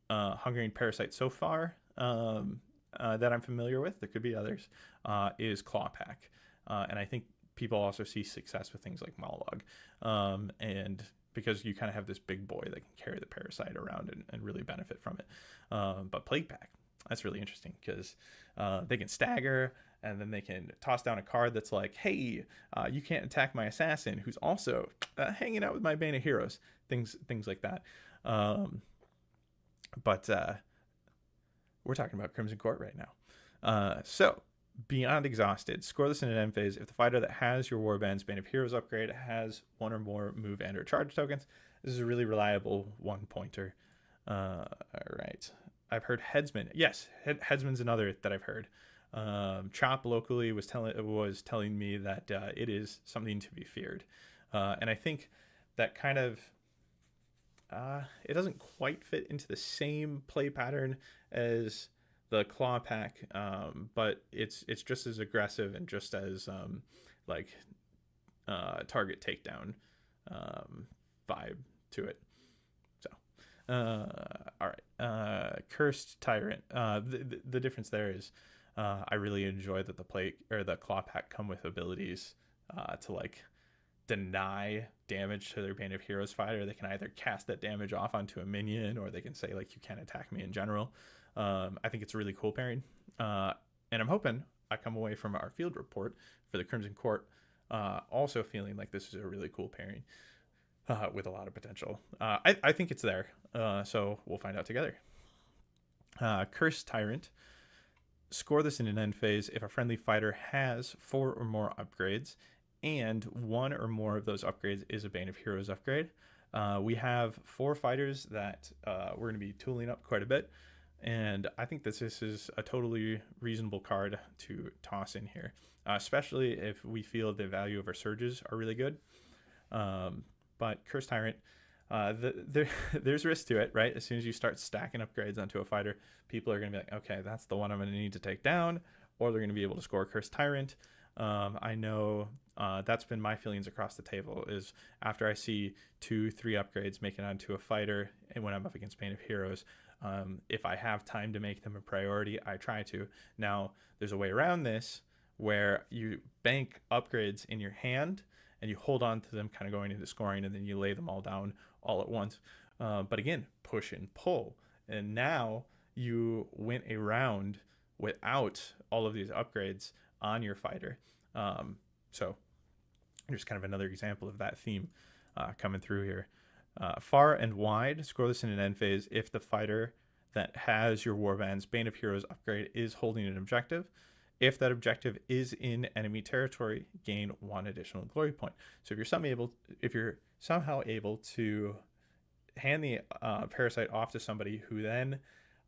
Hungering Parasite so far that I'm familiar with, there could be others, is Claw Pack. And I think people also see success with things like Mollog. And because you kind of have this big boy that can carry the Parasite around and really benefit from it. But Plague Pack, that's really interesting because they can stagger, and then they can toss down a card that's like, hey, you can't attack my assassin, who's also hanging out with my Bane of Heroes. Things like that. But we're talking about Crimson Court right now. So Beyond Exhausted. Score this in an end phase. If the fighter that has your Warband's Bane of Heroes upgrade has 1 or more move and or charge tokens, this is a really reliable 1-pointer. All right. I've heard Headsman. Yes, Headsman's another that I've heard. Chop locally was telling me that it is something to be feared. And I think that kind of it doesn't quite fit into the same play pattern as the claw pack, but it's just as aggressive and just as like target takedown vibe to it. So, all right, Cursed Tyrant. The difference there is, I really enjoy that the plate or the claw pack come with abilities to like deny damage to their Band of Heroes fighter. They can either cast that damage off onto a minion, or they can say like, you can't attack me in general. I think it's a really cool pairing, and I'm hoping I come away from our field report for the Crimson Court also feeling like this is a really cool pairing with a lot of potential. I think it's there, so we'll find out together. Cursed Tyrant. Score this in an end phase if a friendly fighter has 4 or more upgrades, and 1 or more of those upgrades is a Bane of Heroes upgrade. We have 4 fighters that we're going to be tooling up quite a bit, and I think this is a totally reasonable card to toss in here, especially if we feel the value of our surges are really good. But Cursed Tyrant, there's risk to it, right? As soon as you start stacking upgrades onto a fighter, people are going to be like, okay, that's the one I'm going to need to take down, or they're going to be able to score Cursed Tyrant. I know that's been my feelings across the table, is after I see 2-3 upgrades making onto a fighter, and when I'm up against Bane of Heroes, if I have time to make them a priority, I try to. Now, there's a way around this where you bank upgrades in your hand and you hold on to them kind of going into scoring, and then you lay them all down all at once. But again, push and pull. And now you went a round without all of these upgrades on your fighter. So here's kind of another example of that theme coming through here. Far and wide, score this in an end phase if the fighter that has your Warband's Bane of Heroes upgrade is holding an objective. If that objective is in enemy territory, gain 1 additional glory point. So if you're somehow able to hand the Parasite off to somebody who then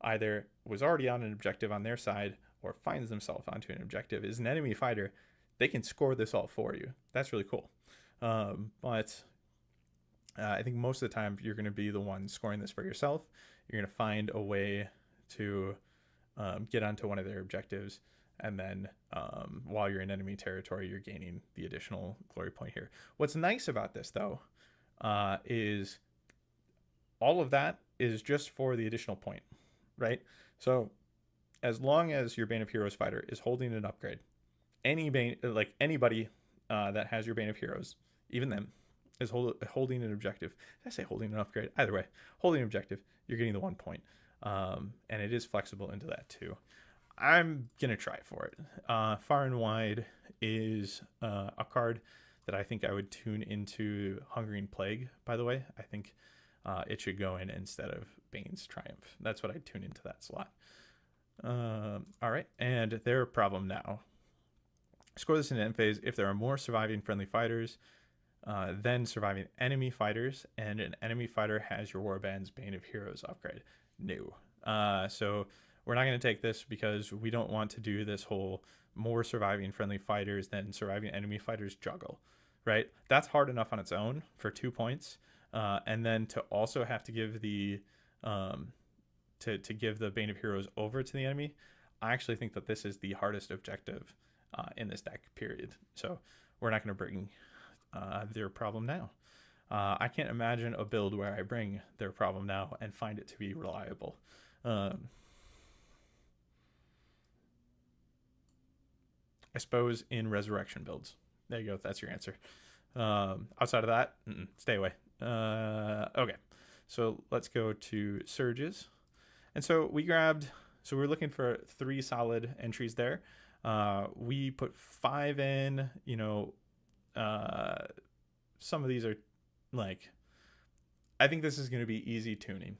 either was already on an objective on their side or finds themselves onto an objective, is an enemy fighter, they can score this all for you. That's really cool. But I think most of the time you're going to be the one scoring this for yourself. You're going to find a way to get onto one of their objectives, and then while you're in enemy territory, you're gaining the additional glory point here. What's nice about this, though, is all of that is just for the additional point, right? So as long as your Bane of Heroes fighter is holding an upgrade, anybody that has your Bane of Heroes, even them, is holding an objective. Did I say holding an upgrade? Either way, holding an objective, you're getting the 1 point. And it is flexible into that too. I'm going to try for it. Far and Wide is a card that I think I would tune into Hungering Plague, by the way. I think it should go in instead of Bane's Triumph. That's what I'd tune into that slot. All right, and their problem now. Score this in end phase if there are more surviving friendly fighters than surviving enemy fighters, and an enemy fighter has your Warband's Bane of Heroes upgrade. No. So we're not going to take this because we don't want to do this whole more surviving friendly fighters than surviving enemy fighters juggle, right? That's hard enough on its own for 2 points. And then to also have to give the to give the Bane of Heroes over to the enemy, I actually think that this is the hardest objective in this deck, period. So we're not going to bring their problem now. I can't imagine a build where I bring their problem now and find it to be reliable. I suppose in resurrection builds. There you go. That's your answer. Outside of that, stay away. Okay. So let's go to surges. And so we're looking for 3 solid entries there. We put 5 in, some of these are like, I think this is going to be easy tuning.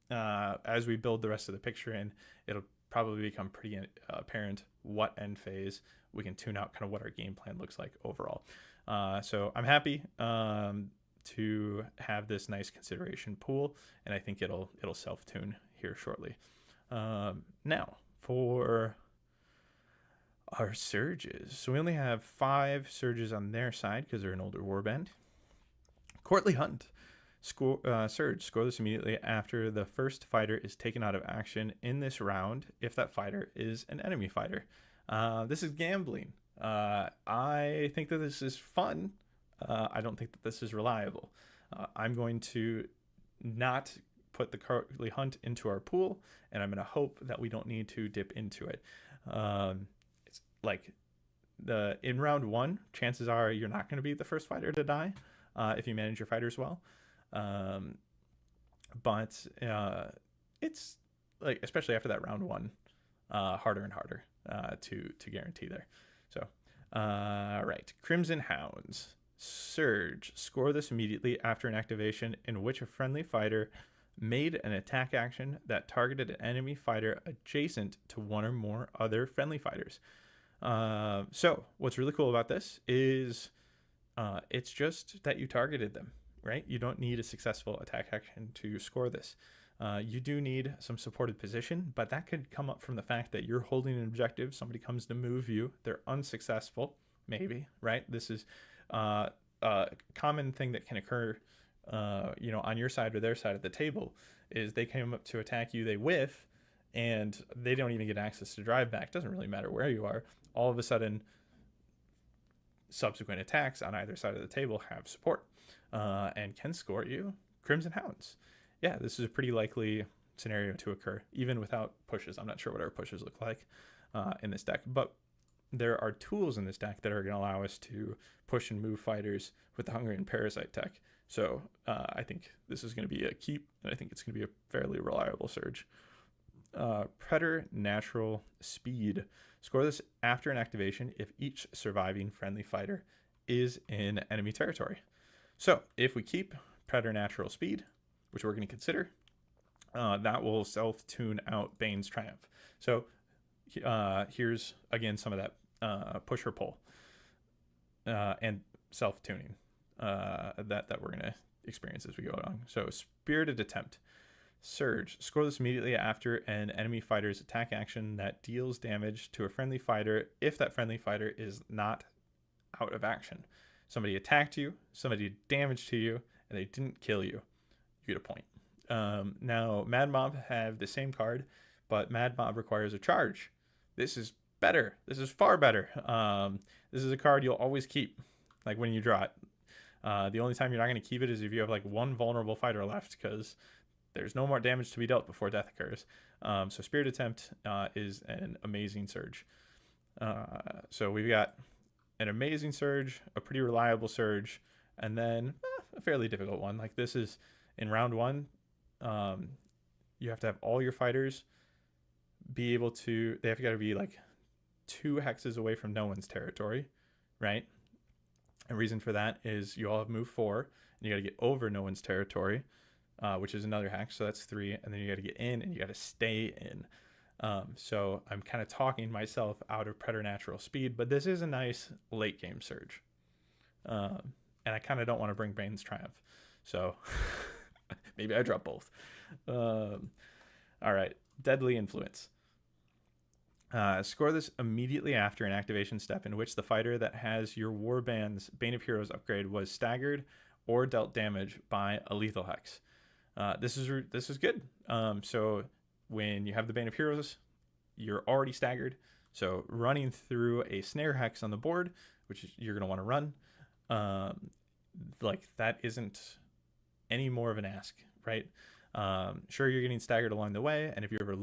As we build the rest of the picture in, it'll probably become pretty apparent what end phase we can tune out, kind of what our game plan looks like overall. So I'm happy to have this nice consideration pool, and I think it'll self-tune here shortly. Now for our surges. So we only have 5 surges on their side because they're an older warband. Courtly Hunt. Surge. Score this immediately after the first fighter is taken out of action in this round if that fighter is an enemy fighter. This is gambling. I think that this is fun. I don't think that this is reliable. I'm going to not put the Cowardly Hunt into our pool, and I'm going to hope that we don't need to dip into it. It's like in round one, chances are you're not going to be the first fighter to die if you manage your fighters well. But it's like, especially after that round one, harder and harder to guarantee there. So, right, Crimson Hounds. Surge. Score this immediately after an activation in which a friendly fighter made an attack action that targeted an enemy fighter adjacent to one or more other friendly fighters. So what's really cool about this is it's just that you targeted them, right? You don't need a successful attack action to score this. You do need some supported position, but that could come up from the fact that you're holding an objective. Somebody comes to move you. They're unsuccessful, maybe, right? This is a common thing that can occur, on your side or their side of the table, is they came up to attack you, they whiff, and they don't even get access to drive back. Doesn't really matter where you are. All of a sudden, subsequent attacks on either side of the table have support and can score you Crimson Hounds. Yeah, this is a pretty likely scenario to occur, even without pushes. I'm not sure what our pushes look like in this deck, but there are tools in this deck that are going to allow us to push and move fighters with the Hungry and Parasite tech. So I think this is going to be a keep, and I think it's going to be a fairly reliable surge. Preternatural Speed. Score this after an activation if each surviving friendly fighter is in enemy territory. So if we keep Preternatural Speed, which we're going to consider, that will self-tune out Bane's Triumph. So here's, again, some of that push or pull and self-tuning that we're going to experience as we go along. So Spirited Attempt. Surge. Score this immediately after an enemy fighter's attack action that deals damage to a friendly fighter if that friendly fighter is not out of action. Somebody attacked you, somebody did damage to you, and they didn't kill you. You get a point. Now, Mad Mob have the same card, but Mad Mob requires a charge. This is better. This is far better. This is a card you'll always keep, like when you draw it. The only time you're not going to keep it is if you have like one vulnerable fighter left, because there's no more damage to be dealt before death occurs. So Spirit Attempt is an amazing surge. So we've got an amazing surge, a pretty reliable surge, and then a fairly difficult one. Like this is in round one. You have to have all your fighters be able to, they have got to be like 2 hexes away from no one's territory, right? And reason for that is you all have move 4, and you got to get over no one's territory, which is another hex, so that's 3, and then you got to get in, and you got to stay in. So I'm kind of talking myself out of Preternatural Speed, but this is a nice late game surge. And I kind of don't want to bring Bane's Triumph, so maybe I drop both. All right, Deadly Influence. Score this immediately after an activation step in which the fighter that has your Warband's Bane of Heroes upgrade was staggered or dealt damage by a lethal hex. This is good. So when you have the Bane of Heroes, you're already staggered. So running through a snare hex on the board, which you're going to want to run, like that isn't any more of an ask, right? Sure, you're getting staggered along the way, and if you ever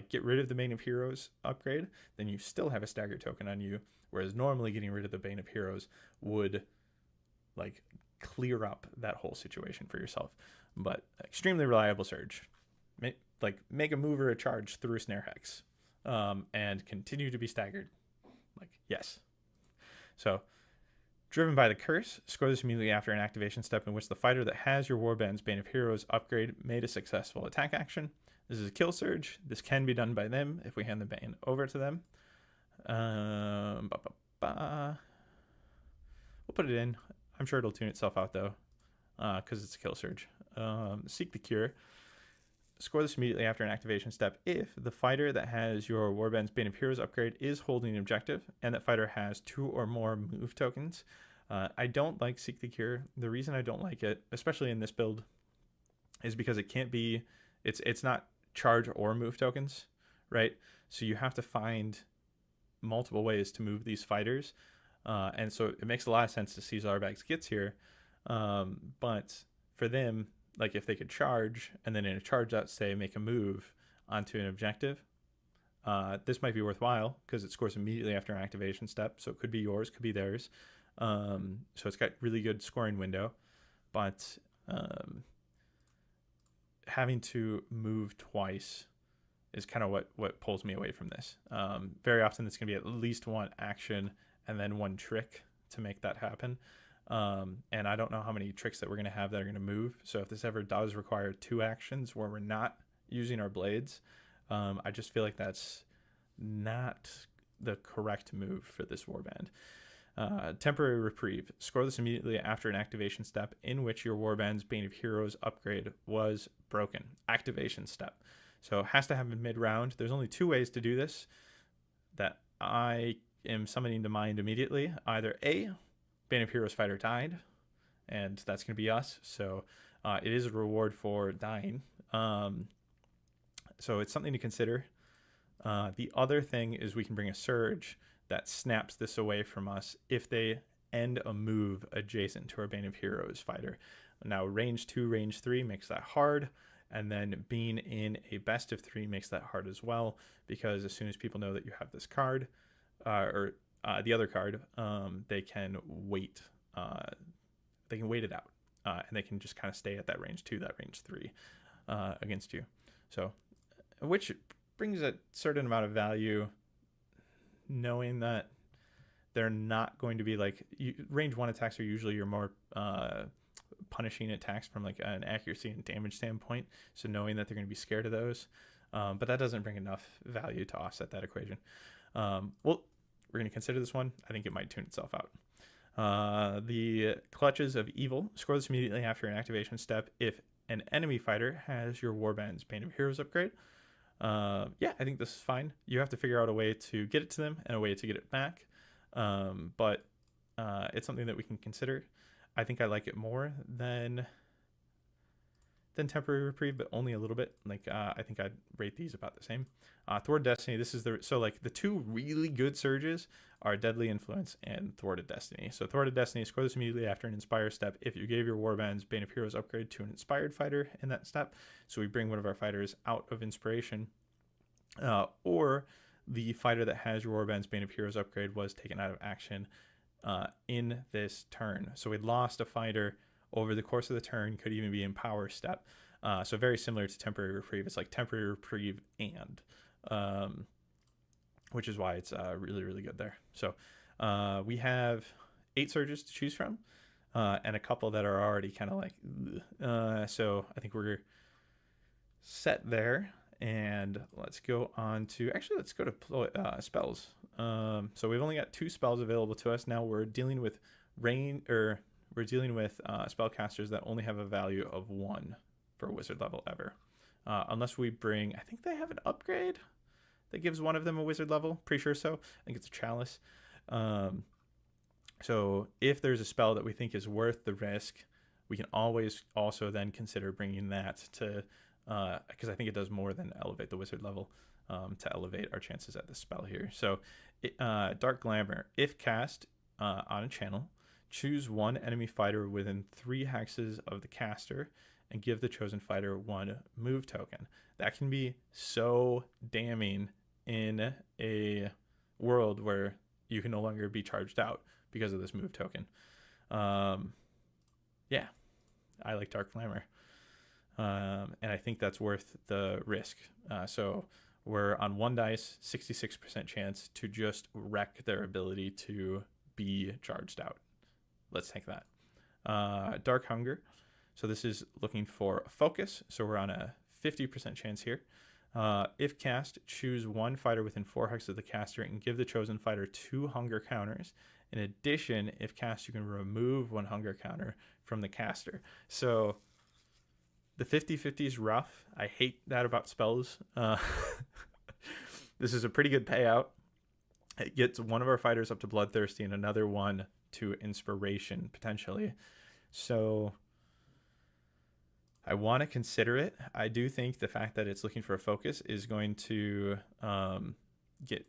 get rid of the Bane of Heroes upgrade, then you still have a stagger token on you, whereas normally getting rid of the Bane of Heroes would like clear up that whole situation for yourself. But extremely reliable surge. Make a move or a charge through a snare hex, and continue to be staggered. Like, yes. So Driven by the Curse. Score this immediately after an activation step in which the fighter that has your Warband's Bane of Heroes upgrade made a successful attack action. This is a kill surge. This can be done by them if we hand the Bane over to them. We'll put it in. I'm sure it'll tune itself out though, because it's a kill surge. Seek the Cure. Score this immediately after an activation step if the fighter that has your Warband's Bane of Heroes upgrade is holding an objective and that fighter has 2 or more move tokens. I don't like Seek the Cure. The reason I don't like it, especially in this build, is because it can't be. It's not charge or move tokens, right? So you have to find multiple ways to move these fighters, and so it makes a lot of sense to see Zarbag's Gits here. But for them, like if they could charge and then in a charge out, say, make a move onto an objective, this might be worthwhile because it scores immediately after an activation step. So it could be yours, could be theirs. So it's got really good scoring window, but having to move twice is kind of what pulls me away from this. Very often it's going to be at least one action and then one trick to make that happen. And I don't know how many tricks that we're going to have that are going to move. So if this ever does require 2 actions where we're not using our blades, I just feel like that's not the correct move for this warband. Temporary Reprieve. Score this immediately after an activation step in which your warband's Bane of Heroes upgrade was broken. Activation step. So it has to happen mid-round. There's only 2 ways to do this that I am summoning to mind immediately. Either A, Bane of Heroes fighter died, and that's going to be us. So it is a reward for dying. So it's something to consider. The other thing is we can bring a Surge that snaps this away from us if they end a move adjacent to our Bane of Heroes fighter. Now, range 2, range 3 makes that hard, and then being in a best of 3 makes that hard as well, because as soon as people know that you have this card, or the other card, they can wait. They can wait it out, and they can just kind of stay at that range 2, that range 3 against you. So, which brings a certain amount of value, knowing that they're not going to be like range 1 attacks are usually your more punishing attacks from like an accuracy and damage standpoint. So knowing that they're going to be scared of those, but that doesn't bring enough value to offset that equation. Well, we're going to consider this one. I think it might tune itself out. The Clutches of Evil. Score this immediately after an activation step if an enemy fighter has your Warband's Bane of Heroes upgrade. Yeah, I think this is fine. You have to figure out a way to get it to them and a way to get it back. But it's something that we can consider. I think I like it more than Temporary Reprieve, but only a little bit. Like I think I'd rate these about the same. Thwarted Destiny. This is the the 2 really good surges are Deadly Influence and Thwarted Destiny. So Thwarted Destiny, score this immediately after an Inspire step if you gave your Warband's Bane of Heroes upgrade to an Inspired fighter in that step. So we bring one of our fighters out of Inspiration, or the fighter that has your Warband's Bane of Heroes upgrade was taken out of action in this turn. So we lost a fighter over the course of the turn, could even be in Power Step. So very similar to Temporary Reprieve. It's like Temporary Reprieve and, which is why it's really, really good there. So we have 8 surges to choose from, and a couple that are already kind of like, so I think we're set there. And let's go on to, actually, let's go to spells. So we've only got 2 spells available to us. Now we're dealing with we're dealing with spellcasters that only have a value of 1 for wizard level ever. Unless we bring, I think they have an upgrade that gives one of them a wizard level. Pretty sure so. I think it's a chalice. So if there's a spell that we think is worth the risk, we can always also then consider bringing that to, because I think it does more than elevate the wizard level, to elevate our chances at this spell here. So Dark Glamour, if cast on a channel, choose 1 enemy fighter within 3 hexes of the caster and give the chosen fighter 1 move token. That can be so damning in a world where you can no longer be charged out because of this move token. Yeah, I like Dark Glamour. And I think that's worth the risk. So we're on 1 dice, 66% chance to just wreck their ability to be charged out. Let's take that. Dark Hunger. So this is looking for a focus. So we're on a 50% chance here. If cast, choose 1 fighter within 4 hexes of the caster and give the chosen fighter 2 hunger counters. In addition, if cast, you can remove 1 hunger counter from the caster. So the 50-50 is rough. I hate that about spells. This is a pretty good payout. It gets one of our fighters up to Bloodthirsty and another one to inspiration potentially. So I want to consider it. I do think the fact that it's looking for a focus is going to get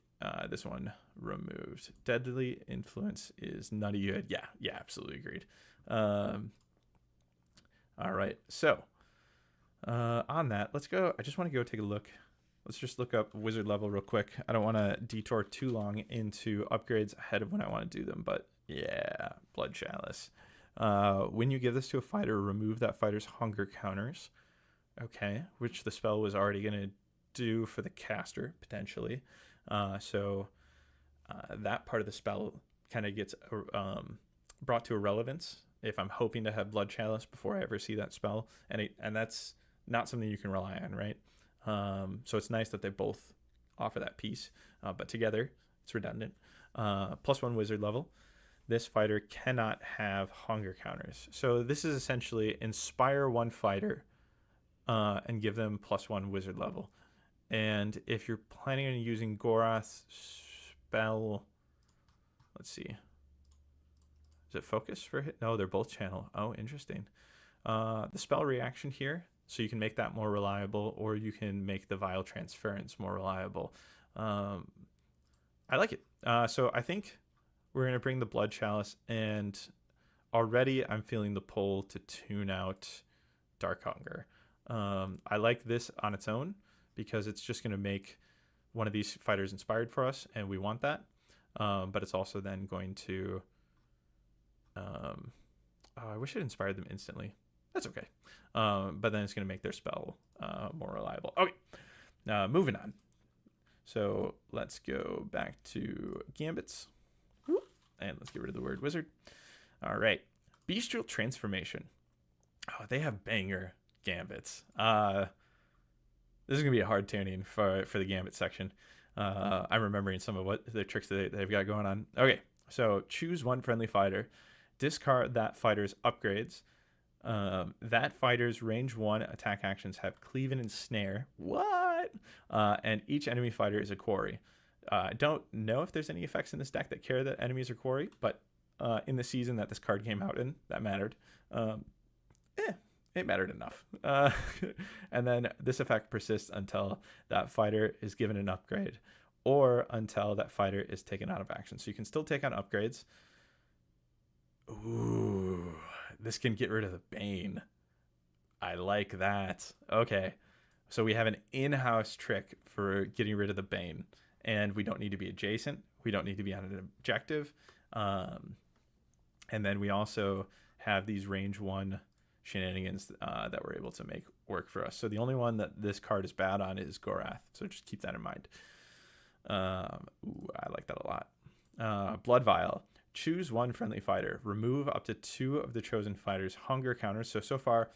this one removed. Deadly influence is nutty good. Yeah, absolutely agreed. All right, so on that, let's go. I just want to go take a look. Let's just look up wizard level real quick. I don't want to detour too long into upgrades ahead of when I want to do them, but yeah, Blood Chalice. When you give this to a fighter, remove that fighter's hunger counters. Okay, which the spell was already going to do for the caster, potentially. So that part of the spell kind of gets brought to irrelevance if I'm hoping to have Blood Chalice before I ever see that spell. And that's not something you can rely on, right? So it's nice that they both offer that piece, but together it's redundant. +1 wizard level. This fighter cannot have hunger counters. So this is essentially inspire one fighter and give them +1 wizard level. And if you're planning on using Gorath's spell, let's see. Is it focus for hit? No, they're both channel. Oh, interesting. The spell reaction here, so you can make that more reliable, or you can make the vial transference more reliable. I like it. So I think we're going to bring the Blood Chalice, and already I'm feeling the pull to tune out Dark Hunger. I like this on its own because it's just going to make one of these fighters inspired for us, and we want that. But it's also then going to... I wish it inspired them instantly. That's okay. But then it's going to make their spell more reliable. Okay, moving on. So let's go back to Gambits. And let's get rid of the word wizard. All right. Bestial Transformation. Oh, they have banger Gambits. This is going to be a hard tuning for the Gambit section. I'm remembering some of what the tricks that they've got going on. Okay, so choose one friendly fighter. Discard that fighter's upgrades. That fighter's range 1 attack actions have Cleave and Snare. What? And each enemy fighter is a quarry. I don't know if there's any effects in this deck that care that enemies are quarry, but in the season that this card came out in, that mattered. It mattered enough. And then this effect persists until that fighter is given an upgrade, or until that fighter is taken out of action. So you can still take on upgrades. Ooh, this can get rid of the Bane. I like that. Okay, so we have an in-house trick for getting rid of the Bane. And we don't need to be adjacent. We don't need to be on an objective. And then we also have these range 1 shenanigans that we're able to make work for us. So the only one that this card is bad on is Gorath. So just keep that in mind. Ooh, I like that a lot. Blood Vial. Choose one friendly fighter. Remove up to 2 of the chosen fighter's hunger counters. So far,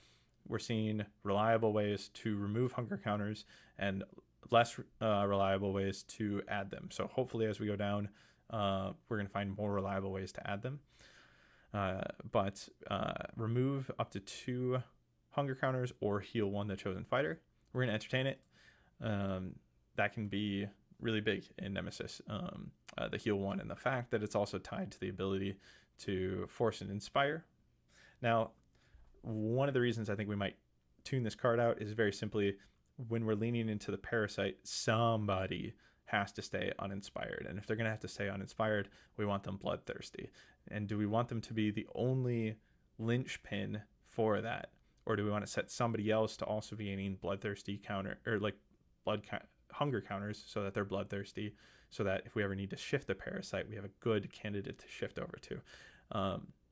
we're seeing reliable ways to remove hunger counters and less reliable ways to add them. So hopefully as we go down, we're going to find more reliable ways to add them. But remove up to 2 hunger counters or heal 1 the chosen fighter. We're going to entertain it. That can be really big in Nemesis, the heal 1, and the fact that it's also tied to the ability to force and inspire. Now, one of the reasons I think we might tune this card out is very simply when we're leaning into the Parasite, somebody has to stay uninspired. And if they're going to have to stay uninspired, we want them bloodthirsty. And do we want them to be the only linchpin for that? Or do we want to set somebody else to also be gaining bloodthirsty counter, or like hunger counters, so that they're bloodthirsty, so that if we ever need to shift the Parasite, we have a good candidate to shift over to.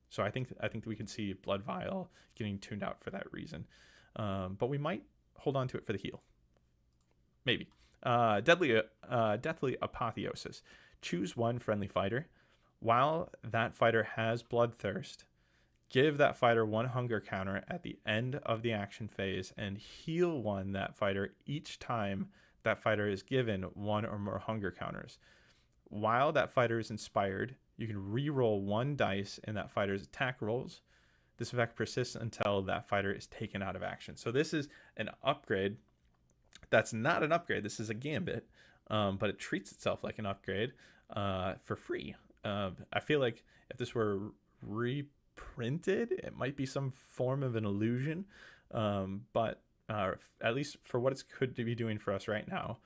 So I think we can see Blood Vial getting tuned out for that reason. But we might hold on to it for the heal. Maybe. Deadly Apotheosis. Choose one friendly fighter. While that fighter has Bloodthirst, give that fighter 1 hunger counter at the end of the action phase and heal 1 that fighter each time that fighter is given 1 or more hunger counters. While that fighter is inspired, you can re-roll 1 dice in that fighter's attack rolls. This effect persists until that fighter is taken out of action. So this is an upgrade. That's not an upgrade. This is a Gambit, but it treats itself like an upgrade for free. I feel like if this were reprinted, it might be some form of an illusion, but at least for what it could be doing for us right now,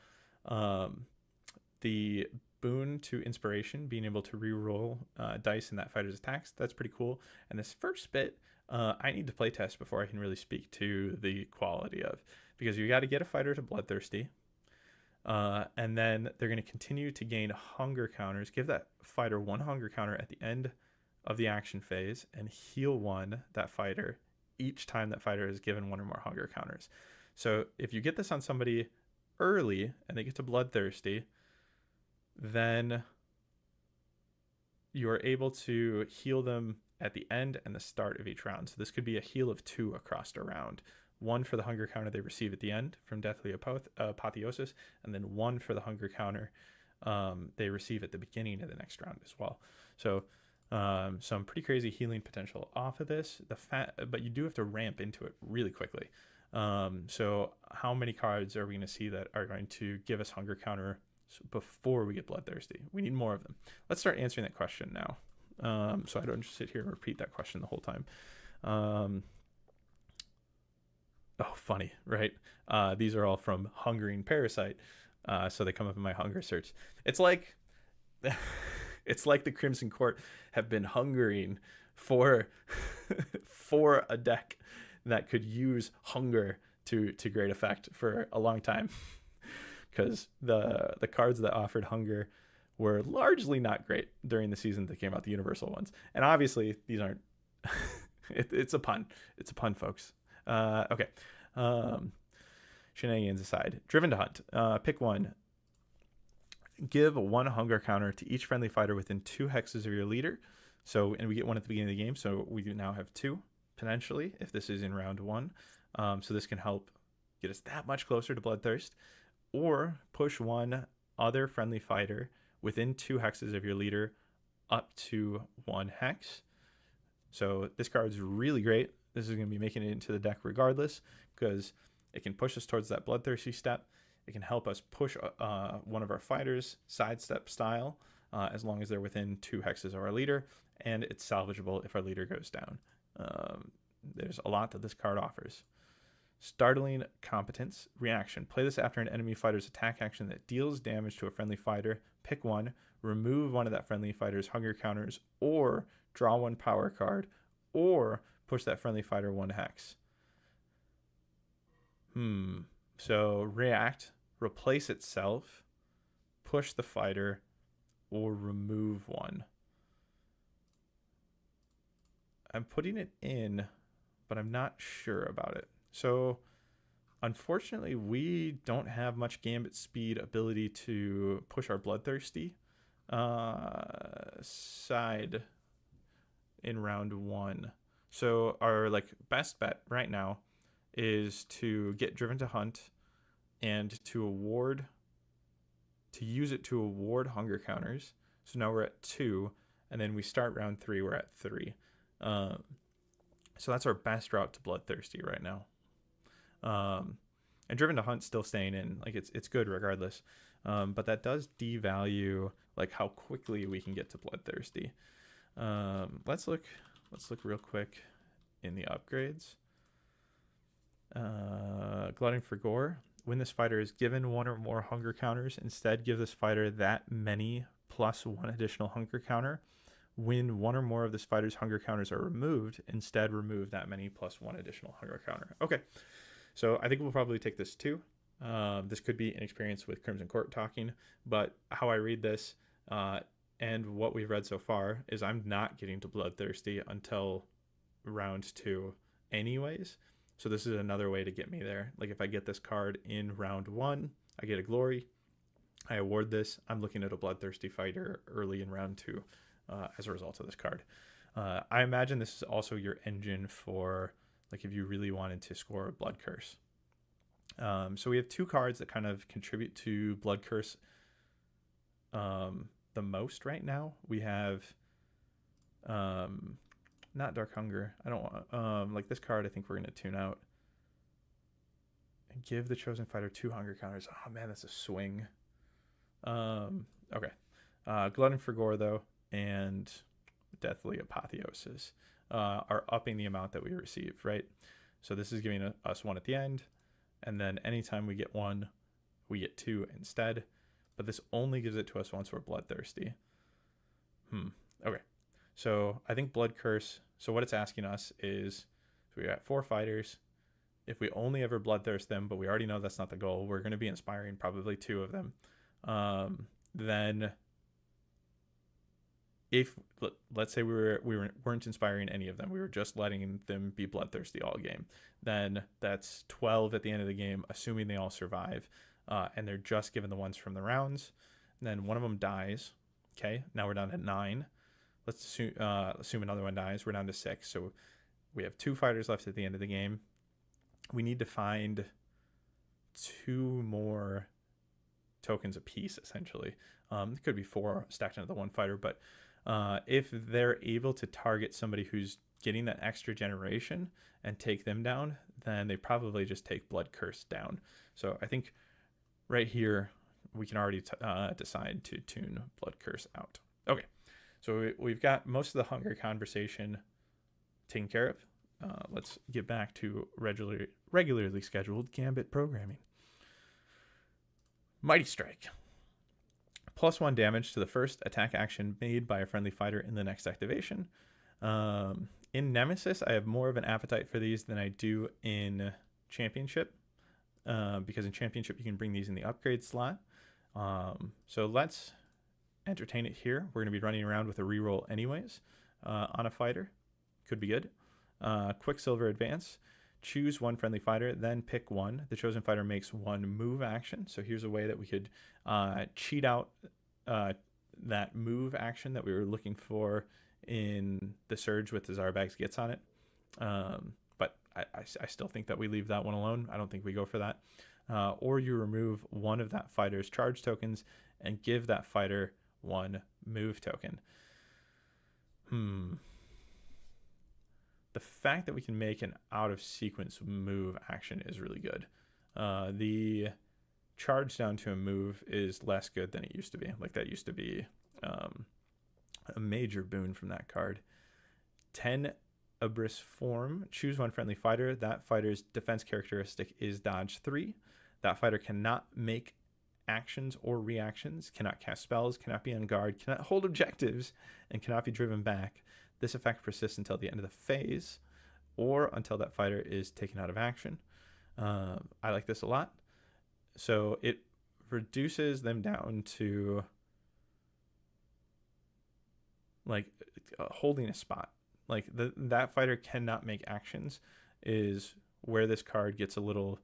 the boon to inspiration, being able to reroll dice in that fighter's attacks, that's pretty cool. And this first bit, I need to play test before I can really speak to the quality of, because you got to get a fighter to bloodthirsty, and then they're going to continue to gain hunger counters. Give that fighter 1 hunger counter at the end of the action phase, and heal that fighter each time that fighter is given 1 or more hunger counters. So if you get this on somebody early and they get to bloodthirsty, then you are able to heal them at the end and the start of each round. So this could be a heal of 2 across a round. 1 for the hunger counter they receive at the end from Deathly Apotheosis, and then 1 for the hunger counter they receive at the beginning of the next round as well. So some pretty crazy healing potential off of this. But you do have to ramp into it really quickly. So how many cards are we going to see that are going to give us hunger counter before we get bloodthirsty? We need more of them. Let's start answering that question now, so I don't just sit here and repeat that question the whole time. Oh, funny, right? These are all from Hungering Parasite, so they come up in my hunger search. It's like it's like the Crimson Court have been hungering for for a deck that could use hunger to great effect for a long time, because the cards that offered hunger were largely not great during the season that came out, the universal ones. And obviously these aren't it's a pun, folks. Okay. Shenanigans aside, Driven to Hunt, pick 1. Give 1 hunger counter to each friendly fighter within 2 hexes of your leader. So, and we get 1 at the beginning of the game, so we do now have 2 potentially if this is in round 1. So this can help get us that much closer to Bloodthirst. Or push 1 other friendly fighter within 2 hexes of your leader up to 1 hex. So this card's really great. This is going to be making it into the deck regardless, because it can push us towards that bloodthirsty step. It can help us push one of our fighters sidestep style, as long as they're within 2 hexes of our leader, and it's salvageable if our leader goes down. There's a lot that this card offers. Startling Competence, reaction. Play this after an enemy fighter's attack action that deals damage to a friendly fighter. Pick 1, remove 1 of that friendly fighter's hunger counters, or draw 1 power card, or push that friendly fighter 1 hex. So react, replace itself, push the fighter, or remove 1. I'm putting it in, but I'm not sure about it. So unfortunately, we don't have much Gambit speed ability to push our bloodthirsty side in round 1. So our best bet right now is to get Driven to Hunt and to use it to award hunger counters. So now we're at 2, and then we start round 3, we're at 3. So that's our best route to bloodthirsty right now. And Driven to Hunt still staying in, it's good regardless. But that does devalue how quickly we can get to bloodthirsty. Let's look real quick in the upgrades. Glutton for Gore. When this fighter is given 1 or more hunger counters, instead give this fighter that many plus 1 additional hunger counter. When 1 or more of this fighter's hunger counters are removed, instead remove that many plus 1 additional hunger counter. Okay, so I think we'll probably take this too. This could be inexperience with Crimson Court talking, but how I read this and what we've read so far is I'm not getting to bloodthirsty until round 2 anyways. So this is another way to get me there. If I get this card in round 1, I get a glory, I award this, I'm looking at a bloodthirsty fighter early in round 2 as a result of this card. I imagine this is also your engine for if you really wanted to score a Blood Curse. So we have 2 cards that kind of contribute to Blood Curse the most right now. We have not Dark Hunger. I don't want this card. I think we're going to tune out and give the chosen fighter 2 hunger counters. Oh man, that's a swing. Okay. Glutton for Gore though. and Deathly Apotheosis are upping the amount that we receive, right? So this is giving us 1 at the end, and then anytime we get 1, we get 2 instead. But this only gives it to us once we're bloodthirsty. Okay. So I think Blood Curse, so what it's asking us is, so we got 4 fighters. If we only ever bloodthirst them, but we already know that's not the goal, we're going to be inspiring probably 2 of them. Then if let's say we weren't inspiring any of them, we were just letting them be bloodthirsty all game, then that's 12 at the end of the game, assuming they all survive, and they're just given the ones from the rounds. And then one of them dies. Okay, now we're down to 9. Let's assume another one dies. We're down to 6. So we have 2 fighters left at the end of the game. We need to find 2 more tokens apiece, essentially. It could be 4 stacked into the 1 fighter, but if they're able to target somebody who's getting that extra generation and take them down, then they probably just take Blood Curse down. So I think right here we can already decide to tune Blood Curse out. Okay, so we've got most of the hunger conversation taken care of. Let's get back to regularly scheduled Gambit programming. Mighty Strike. +1 damage to the first attack action made by a friendly fighter in the next activation. In Nemesis, I have more of an appetite for these than I do in Championship, because in Championship you can bring these in the upgrade slot. So let's entertain it here. We're going to be running around with a reroll anyways on a fighter. Could be good. Quicksilver Advance. Choose 1 friendly fighter, then pick 1. The chosen fighter makes 1 move action. So here's a way that we could cheat out that move action that we were looking for in the Surge with the Zarbags Gets on it. But I still think that we leave that one alone. I don't think we go for that. Or you remove 1 of that fighter's charge tokens and give that fighter 1 move token. The fact that we can make an out-of-sequence move action is really good. The charge down to a move is less good than it used to be. Like, that used to be a major boon from that card. 10 Abyss Form. Choose 1 friendly fighter. That fighter's defense characteristic is dodge 3. That fighter cannot make actions or reactions, cannot cast spells, cannot be on guard, cannot hold objectives, and cannot be driven back. This effect persists until the end of the phase or until that fighter is taken out of action. I like this a lot. So it reduces them down to like holding a spot. Like that fighter cannot make actions is where this card gets a little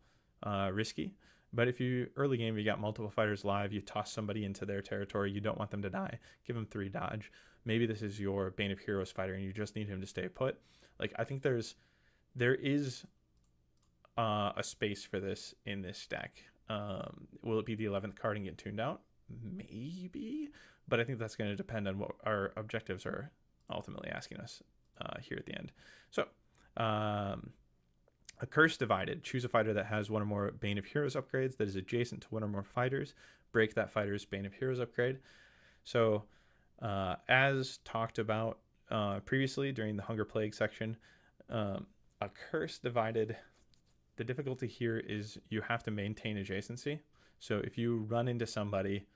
risky. But if you early game, you got multiple fighters live, you toss somebody into their territory, you don't want them to die, give them 3 dodge. Maybe this is your Bane of Heroes fighter and you just need him to stay put. Like, I think there is a space for this in this deck. Will it be the 11th card and get tuned out? Maybe, but I think that's going to depend on what our objectives are ultimately asking us here at the end. So, a Curse Divided. Choose a fighter that has 1 or more Bane of Heroes upgrades that is adjacent to 1 or more fighters. Break that fighter's Bane of Heroes upgrade. So, as talked about previously during the Hunger Plague section, a Curse Divided, the difficulty here is you have to maintain adjacency. So if you run into somebody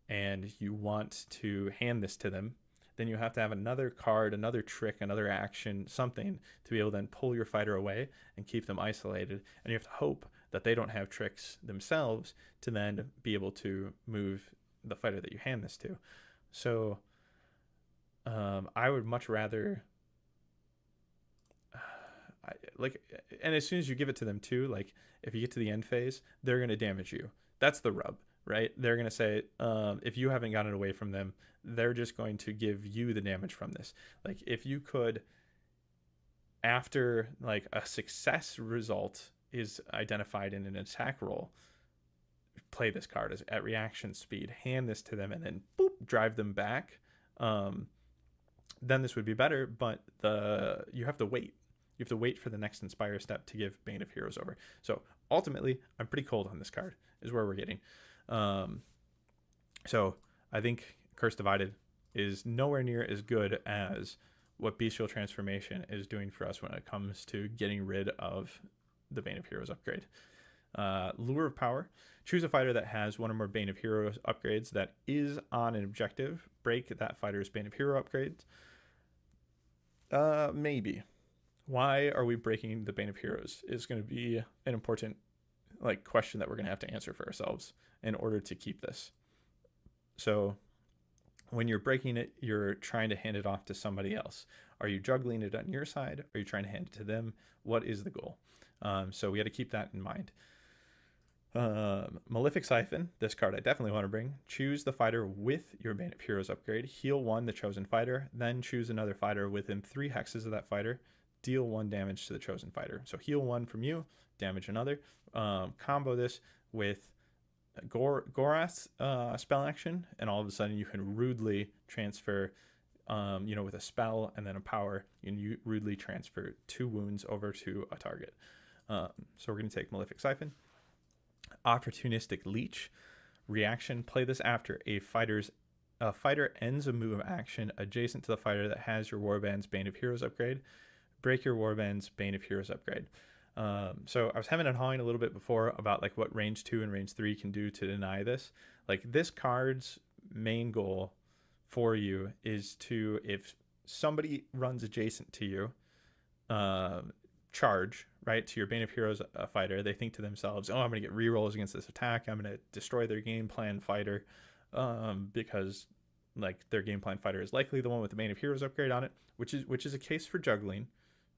and you want to hand this to them, then you have to have another card, another trick, another action, something to be able to then pull your fighter away and keep them isolated. And you have to hope that they don't have tricks themselves to then be able to move the fighter that you hand this to. So I would much rather and as soon as you give it to them too, like if you get to the end phase, they're going to damage you. That's the rub, right? They're going to say, if you haven't gotten it away from them, they're just going to give you the damage from this. Like if you could, after like a success result is identified in an attack roll, play this card as at reaction speed, hand this to them, and then boop, drive them back. Then this would be better, but you have to wait. You have to wait for the next Inspire step to give Bane of Heroes over. So ultimately, I'm pretty cold on this card, is where we're getting. So I think Curse Divided is nowhere near as good as what Bestial Transformation is doing for us when it comes to getting rid of the Bane of Heroes upgrade. Lure of Power. Choose a fighter that has one or more Bane of Heroes upgrades that is on an objective. Break that fighter's Bane of Hero upgrades. Maybe. Why are we breaking the Bane of Heroes is going to be an important question that we're going to have to answer for ourselves in order to keep this. So when you're breaking it, you're trying to hand it off to somebody else. Are you juggling it on your side? Are you trying to hand it to them? What is the goal? So we got to keep that in mind. Malefic Siphon, this card I definitely want to bring. Choose the fighter with your Bane of Heroes upgrade. Heal 1 the chosen fighter, then choose another fighter within 3 hexes of that fighter. Deal 1 damage to the chosen fighter. So heal 1 from you, damage another. Combo this with Gorath's spell action, and all of a sudden you can rudely transfer, with a spell and then a power, you rudely transfer 2 wounds over to a target. So we're going to take Malefic Siphon. Opportunistic Leech. Reaction, play this after a fighter ends a move action adjacent to the fighter that has your Warband's Bane of Heroes upgrade. Break your Warband's Bane of Heroes upgrade. So I was having it hawing a little bit before about what range 2 and range 3 can do to deny this. This card's main goal for you is to, if somebody runs adjacent to you, charge right to your Bane of Heroes fighter, they think to themselves, oh, I'm going to get rerolls against this attack, I'm going to destroy their game plan fighter, because their game plan fighter is likely the one with the Bane of Heroes upgrade on it, which is a case for juggling,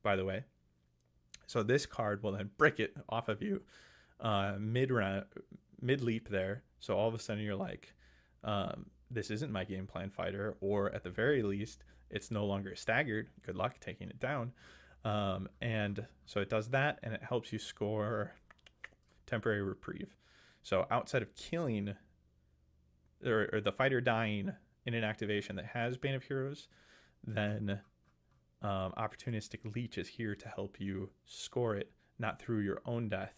by the way. So this card will then brick it off of you mid leap there. So all of a sudden you're like, this isn't my game plan fighter, or at the very least, it's no longer staggered. Good luck taking it down. And so it does that, and it helps you score temporary reprieve. So outside of killing or the fighter dying in an activation that has Bane of Heroes, then Opportunistic Leech is here to help you score it, not through your own death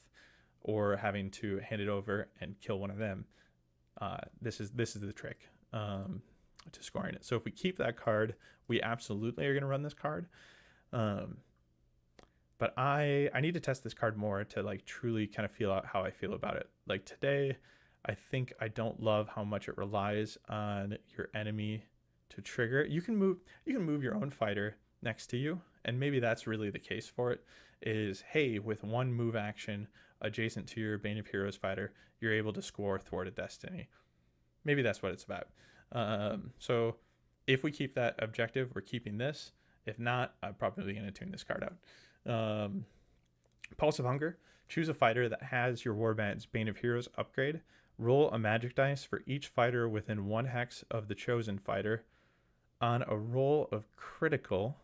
or having to hand it over and kill one of them. This is the trick to scoring it. So if we keep that card, we absolutely are going to run this card. But I need to test this card more to truly kind of feel out how I feel about it. Today, I think I don't love how much it relies on your enemy to trigger it. You can move your own fighter next to you, and maybe that's really the case for it, is, hey, with one move action adjacent to your Bane of Heroes fighter, you're able to score Thwarted Destiny. Maybe that's what it's about. So if we keep that objective, we're keeping this. If not, I'm probably going to tune this card out. Pulse of Hunger. Choose a fighter that has your Warband's Bane of Heroes upgrade. Roll a magic dice for each fighter within 1 hex of the chosen fighter. On a roll of critical,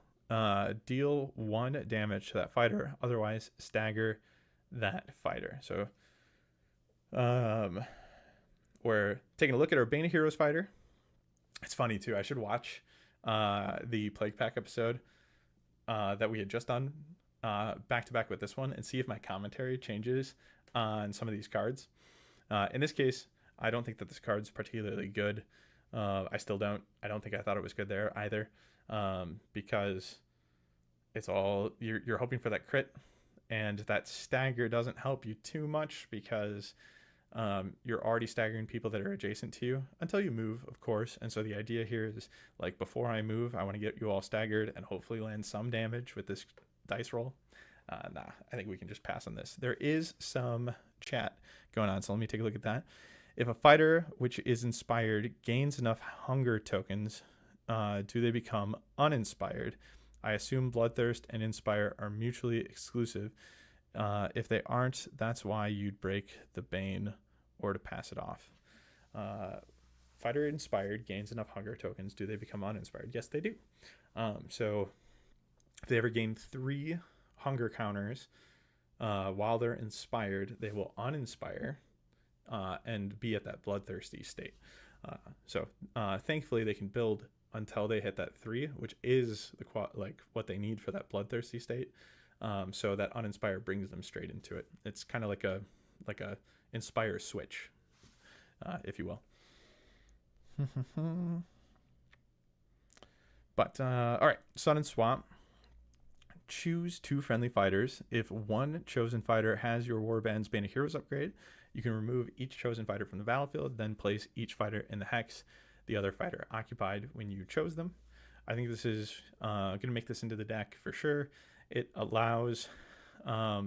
deal 1 damage to that fighter. Otherwise, stagger that fighter. So we're taking a look at our Bane of Heroes fighter. It's funny, too. I should watch the Plague Pack episode that we had just done back to back with this one and see if my commentary changes on some of these cards. In this case, I don't think that this card's particularly good. I don't think I thought it was good there either, because it's all you're hoping for that crit, and that stagger doesn't help you too much because you're already staggering people that are adjacent to you until you move, of course. And so the idea here is, before I move, I want to get you all staggered and hopefully land some damage with this dice roll. I think we can just pass on this. There is some chat going on, so let me take a look at that. If a fighter which is inspired gains enough hunger tokens, do they become uninspired? I assume Bloodthirst and Inspire are mutually exclusive. If they aren't, that's why you'd break the Bane or to pass it off. Fighter inspired gains enough hunger tokens. Do they become uninspired? Yes, they do. So if they ever gain 3 hunger counters while they're inspired, they will uninspire and be at that bloodthirsty state. So thankfully they can build until they hit that 3, which is what they need for that bloodthirsty state. So that uninspire brings them straight into it. It's kind of like a inspire switch, if you will. But all right, sudden swap. Choose 2 friendly fighters. If one chosen fighter has your Warband's Bane of Heroes upgrade, you can remove each chosen fighter from the battlefield, then place each fighter in the hex the other fighter occupied when you chose them. I think this is going to make this into the deck for sure. It allows... I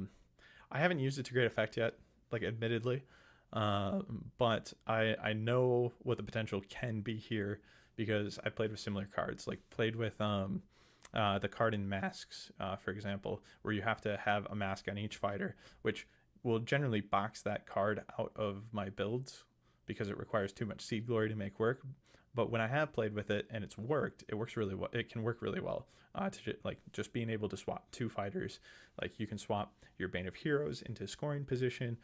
haven't used it to great effect yet, like admittedly, but I know what the potential can be here because I played with similar cards, like played with the card in masks, for example, where you have to have a mask on each fighter, which will generally box that card out of my builds because it requires too much seed glory to make work. But when I have played with it and it's worked, it works really well. It can work really well. Like just being able to swap 2 fighters, like you can swap your Bane of Heroes into scoring position.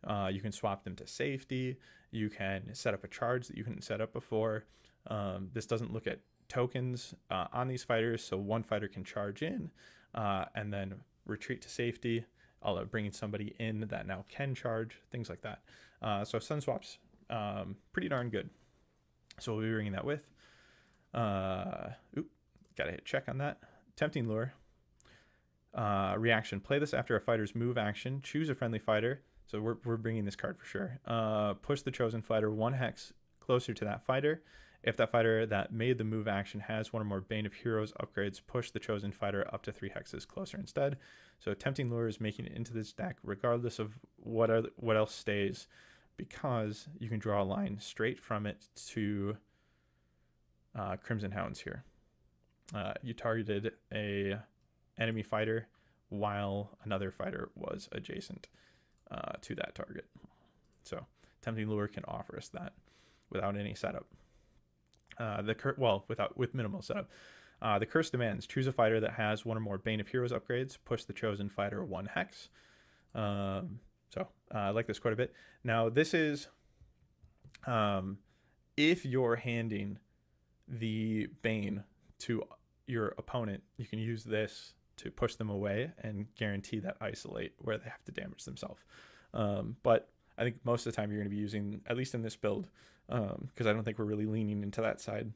You can swap them to safety. You can set up a charge that you couldn't set up before. This doesn't look at tokens on these fighters, so one fighter can charge in and then retreat to safety, bringing somebody in that now can charge, things like that. So Sun Swap's pretty darn good. So we'll be bringing that with. Gotta hit check on that. Tempting Lure. Reaction. Play this after a fighter's move action. Choose a friendly fighter. So we're bringing this card for sure. Push the chosen fighter 1 hex closer to that fighter. If that fighter that made the move action has 1 or more Bane of Heroes upgrades, push the chosen fighter up to 3 hexes closer instead. So Tempting Lure is making it into this deck regardless of what else stays, because you can draw a line straight from it to Crimson Hounds here. You targeted a enemy fighter while another fighter was adjacent to that target. So Tempting Lure can offer us that without any setup. With minimal setup. The curse demands: choose a fighter that has 1 or more Bane of Heroes upgrades, push the chosen fighter 1 hex. I like this quite a bit. Now this is if you're handing the Bane to your opponent, you can use this to push them away and guarantee that isolate where they have to damage themselves. But I think most of the time you're going to be using, at least in this build, because I don't think we're really leaning into that side,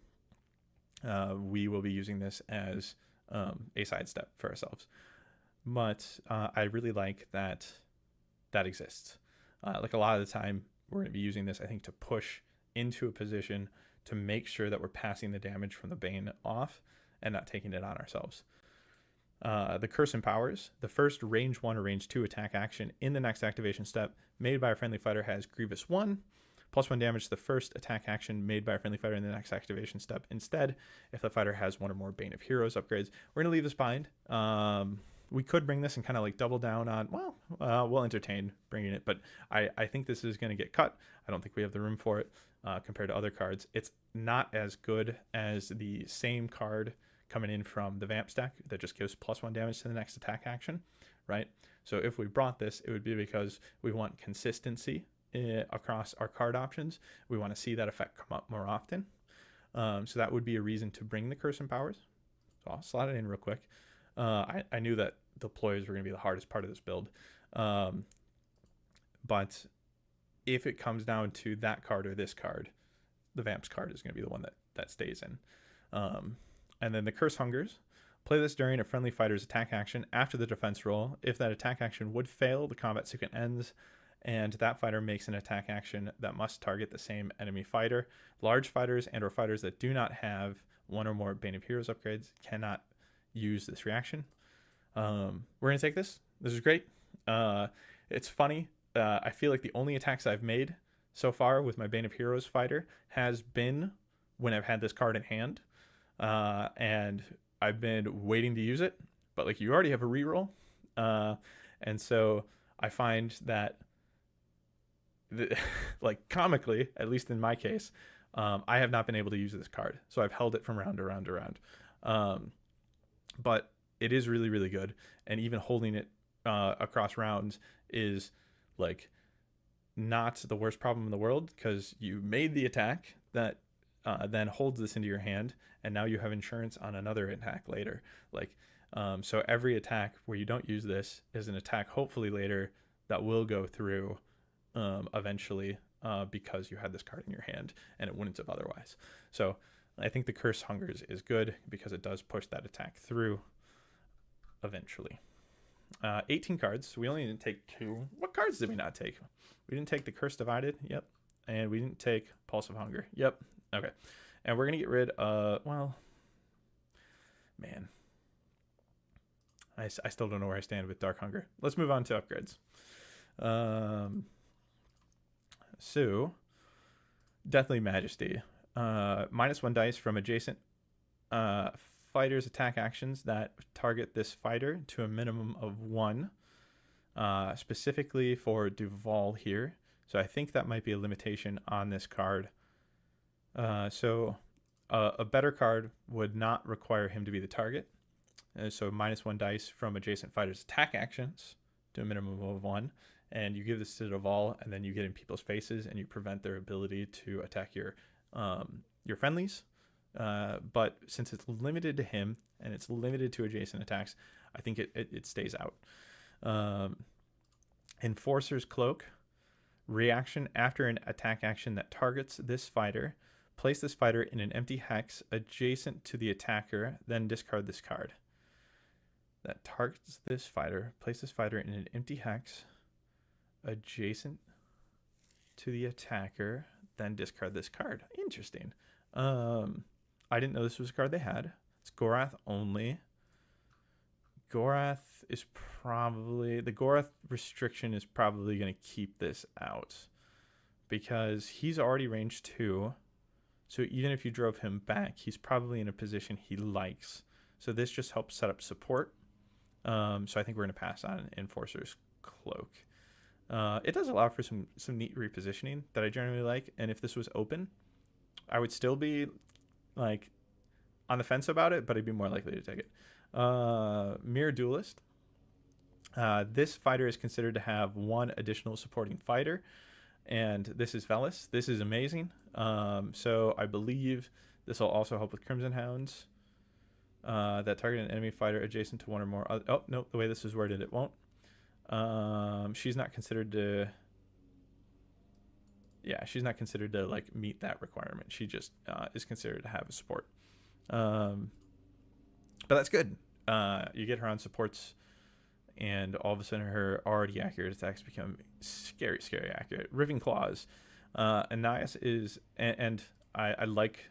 we will be using this as a sidestep for ourselves. But I really like that exists. Like a lot of the time, we're going to be using this, I think, to push into a position to make sure that we're passing the damage from the Bane off and not taking it on ourselves. The Curse empowers. The first range 1 or range 2 attack action in the next activation step made by a friendly fighter has Grievous 1, +1 damage to the first attack action made by a friendly fighter in the next activation step. Instead, if the fighter has 1 or more Bane of Heroes upgrades, we're going to leave this behind. We could bring this and kind of like double down on, we'll entertain bringing it, but I think this is going to get cut. I don't think we have the room for it compared to other cards. It's not as good as the same card coming in from the Vamp stack that just gives +1 damage to the next attack action, right? So if we brought this, it would be because we want consistency across our card options. We want to see that effect come up more often. So that would be a reason to bring the Curse and Powers. So I'll slot it in real quick. I knew that deploys were going to be the hardest part of this build. But if it comes down to that card or this card, the Vamps card is going to be the one that stays in. And then the Curse Hungers. Play this during a friendly fighter's attack action after the defense roll. If that attack action would fail, the combat sequence ends, and that fighter makes an attack action that must target the same enemy fighter. Large fighters and or fighters that do not have 1 or more Bane of Heroes upgrades cannot use this reaction. We're going to take this. This is great. It's funny. I feel like the only attacks I've made so far with my Bane of Heroes fighter has been when I've had this card in hand. And I've been waiting to use it, but like you already have a reroll. And so I find that like comically, at least in my case, I have not been able to use this card. So I've held it from round to round to round. But it is really, really good. And even holding it across rounds is like not the worst problem in the world, because you made the attack that then holds this into your hand, and now you have insurance on another attack later. Like, so every attack where you don't use this is an attack hopefully later that will go through eventually because you had this card in your hand and it wouldn't have otherwise. So I think the Curse Hungers is good because it does push that attack through eventually. 18 cards. We only didn't take 2. What cards did we not take? We didn't take the Curse Divided. Yep. And we didn't take Pulse of Hunger. Yep. Okay. And we're going to get rid of, well, man. I still don't know where I stand with Dark Hunger. Let's move on to upgrades. So, Deathly Majesty. -1 dice from adjacent fighter's attack actions that target this fighter to a minimum of 1. Specifically for Duval here. So I think that might be a limitation on this card. So a better card would not require him to be the target. So -1 dice from adjacent fighters' attack actions to a minimum of 1. And you give this to Duval, and then you get in people's faces, and you prevent their ability to attack your friendlies. But since it's limited to him, and it's limited to adjacent attacks, I think it stays out. Enforcer's Cloak. Reaction after an attack action that targets this fighter. Place this fighter in an empty hex adjacent to the attacker, then discard this card. That targets this fighter. Place this fighter in an empty hex adjacent to the attacker, then discard this card. Interesting. I didn't know this was a card they had. It's Gorath only. Gorath is probably... The Gorath restriction is probably going to keep this out. Because he's already range 2. So even if you drove him back, he's probably in a position he likes. So this just helps set up support. So I think we're going to pass on Enforcer's Cloak. It does allow for some neat repositioning that I generally like. And if this was open, I would still be like on the fence about it, but I'd be more likely to take it. Mirror Duelist. This fighter is considered to have 1 additional supporting fighter, and this is Velis. This is amazing. So I believe this will also help with Crimson Hounds that target an enemy fighter adjacent to 1 or more other... Oh, no, the way this is worded, it won't. She's not considered to... Yeah, she's not considered to like meet that requirement. She just is considered to have a support. But that's good. You get her on supports, and all of a sudden her already accurate attacks become scary accurate. Ripping Claws. Anais is... And I like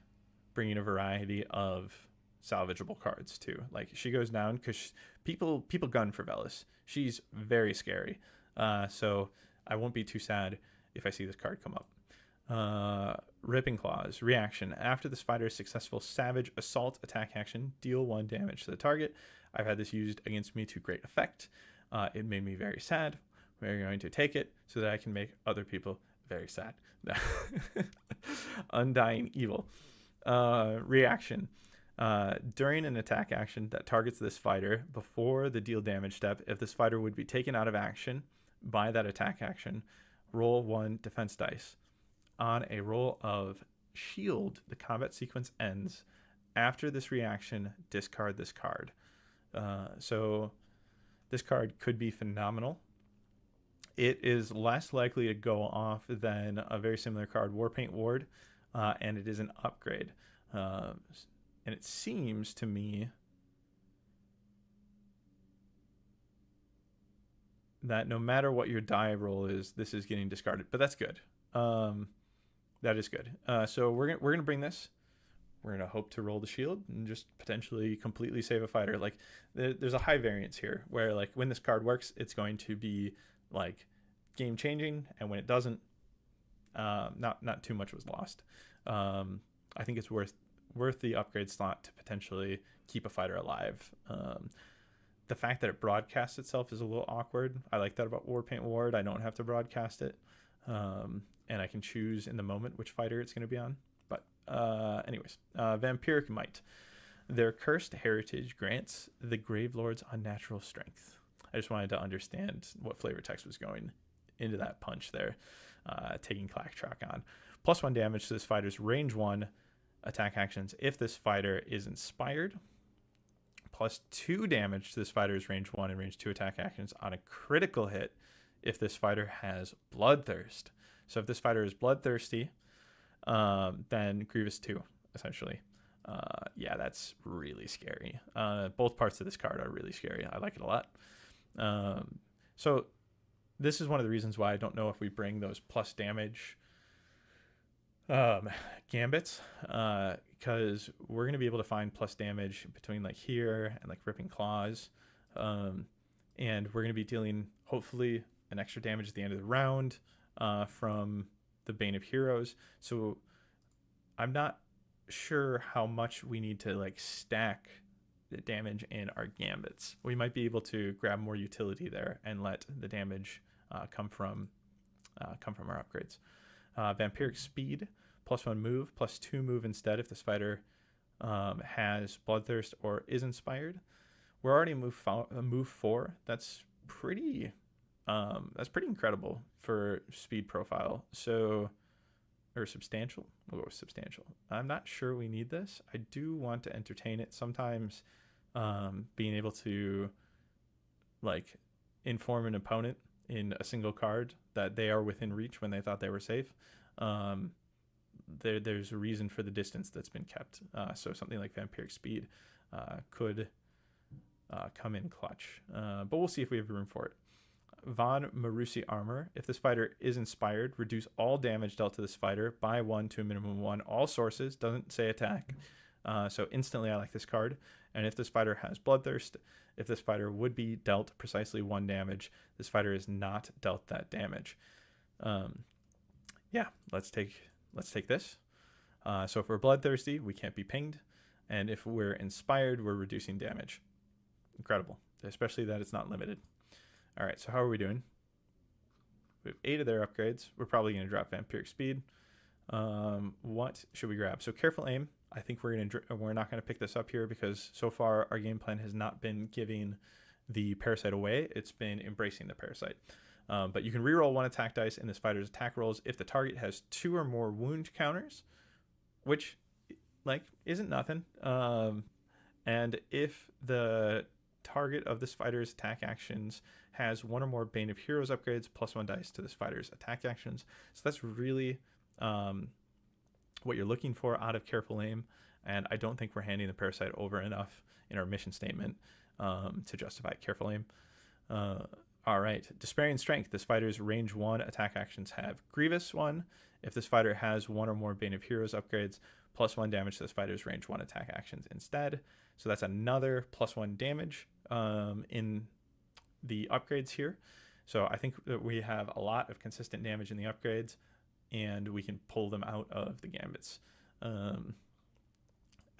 bringing a variety of salvageable cards too. Like, she goes down because people gun for Velis. She's very scary. So I won't be too sad if I see this card come up. Ripping Claws. Reaction. After this fighter's successful Savage Assault attack action, deal 1 damage to the target. I've had this used against me to great effect. It made me very sad. We're going to take it so that I can make other people very sad. Undying Evil. Reaction. During an attack action that targets this fighter before the deal damage step, if this fighter would be taken out of action by that attack action, roll 1 defense dice. On a roll of shield, the combat sequence ends. After this reaction, discard this card. So this card could be phenomenal. It is less likely to go off than a very similar card, Warpaint Ward, and it is an upgrade. And it seems to me that no matter what your die roll is, this is getting discarded. But that's good. That is good. So we're gonna bring this. We're gonna hope to roll the shield and just potentially completely save a fighter. Like, there's a high variance here where, like, when this card works, it's going to be like game changing, and when it doesn't, not too much was lost. I think it's worth the upgrade slot to potentially keep a fighter alive. The fact that it broadcasts itself is a little awkward. I like that about Warpaint Ward. I don't have to broadcast it. And I can choose in the moment which fighter it's going to be on. But anyways, Vampiric Might. Their cursed heritage grants the Gravelord's unnatural strength. I just wanted to understand what flavor text was going into that punch there. Taking Clacktrack on. +1 damage to this fighter's range 1 attack actions if this fighter is inspired. +2 damage to this fighter's range 1 and range 2 attack actions on a critical hit if this fighter has Bloodthirst. So if this fighter is bloodthirsty, then Grievous 2, essentially. Yeah, that's really scary. Both parts of this card are really scary. I like it a lot. So this is one of the reasons why I don't know if we bring those plus damage Gambits, because we're going to be able to find plus damage between like here and like Ripping Claws. And we're going to be dealing hopefully an extra damage at the end of the round from the Bane of Heroes. So I'm not sure how much we need to like stack the damage in our Gambits. We might be able to grab more utility there and let the damage come from our upgrades. Vampiric Speed, +1 move, +2 move instead if this fighter has Bloodthirst or is inspired. We're already move 4. That's pretty incredible for speed profile. So, or substantial. We'll go with substantial. I'm not sure we need this. I do want to entertain it. Sometimes being able to like inform an opponent in a single card that they are within reach when they thought they were safe. There's a reason for the distance that's been kept. So something like Vampiric Speed could come in clutch. But we'll see if we have room for it. Von Marusi Armor. If this fighter is inspired, reduce all damage dealt to this fighter by 1 to a minimum 1. All sources, doesn't say attack. So instantly I like this card. And if this fighter has Bloodthirst, if this fighter would be dealt precisely 1 damage, this fighter is not dealt that damage. Yeah, let's take this. So if we're bloodthirsty, we can't be pinged. And if we're inspired, we're reducing damage. Incredible, especially that it's not limited. All right, so how are we doing? We have 8 of their upgrades. We're probably going to drop Vampiric Speed. What should we grab? So Careful Aim. I think we're not going to pick this up here because so far our game plan has not been giving the Parasite away. It's been embracing the Parasite. But you can reroll 1 attack dice in this fighter's attack rolls if the target has 2 or more wound counters, which like isn't nothing. And if the target of this fighter's attack actions has 1 or more Bane of Heroes upgrades, +1 dice to this fighter's attack actions. So that's really what you're looking for out of Careful Aim. And I don't think we're handing the Parasite over enough in our mission statement to justify Careful Aim. All right, Despairing Strength. This fighter's range 1 attack actions have Grievous 1. If this fighter has 1 or more Bane of Heroes upgrades, +1 damage to this fighter's range 1 attack actions instead. So that's another +1 damage in the upgrades here. So I think that we have a lot of consistent damage in the upgrades, and we can pull them out of the Gambits. I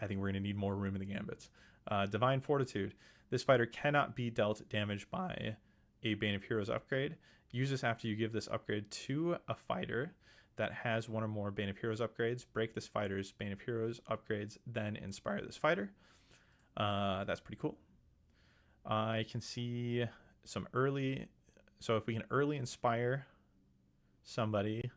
think we're going to need more room in the Gambits. Divine Fortitude. This fighter cannot be dealt damage by a Bane of Heroes upgrade. Use this after you give this upgrade to a fighter that has 1 or more Bane of Heroes upgrades. Break this fighter's Bane of Heroes upgrades, then inspire this fighter. That's pretty cool. I can see some early... So if we can early inspire somebody,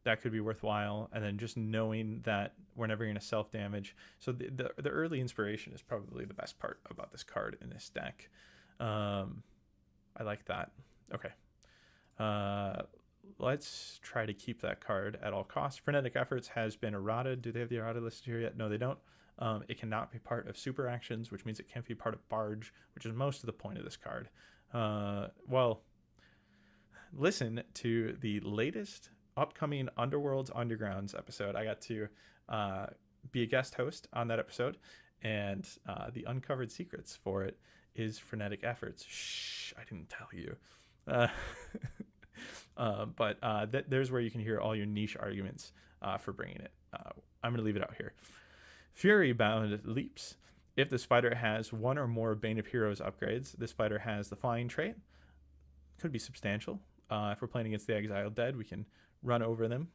that could be worthwhile. And then just knowing that we're never going to self-damage. So the early inspiration is probably the best part about this card in this deck. I like that. Okay. Let's try to keep that card at all costs. Frenetic Efforts has been errated. Do they have the errata listed here yet? No, they don't. It cannot be part of super actions, which means it can't be part of Barge, which is most of the point of this card. Well, listen to the latest upcoming Underworlds Undergrounds episode. I got to be a guest host on that episode, and the uncovered secrets for it is Frenetic Efforts. Shh, I didn't tell you. But there's where you can hear all your niche arguments for bringing it. I'm going to leave it out here. Fury Bound Leaps. If this fighter has 1 or more Bane of Heroes upgrades, this fighter has the Flying trait. Could be substantial. If we're playing against the Exiled Dead, we can run over them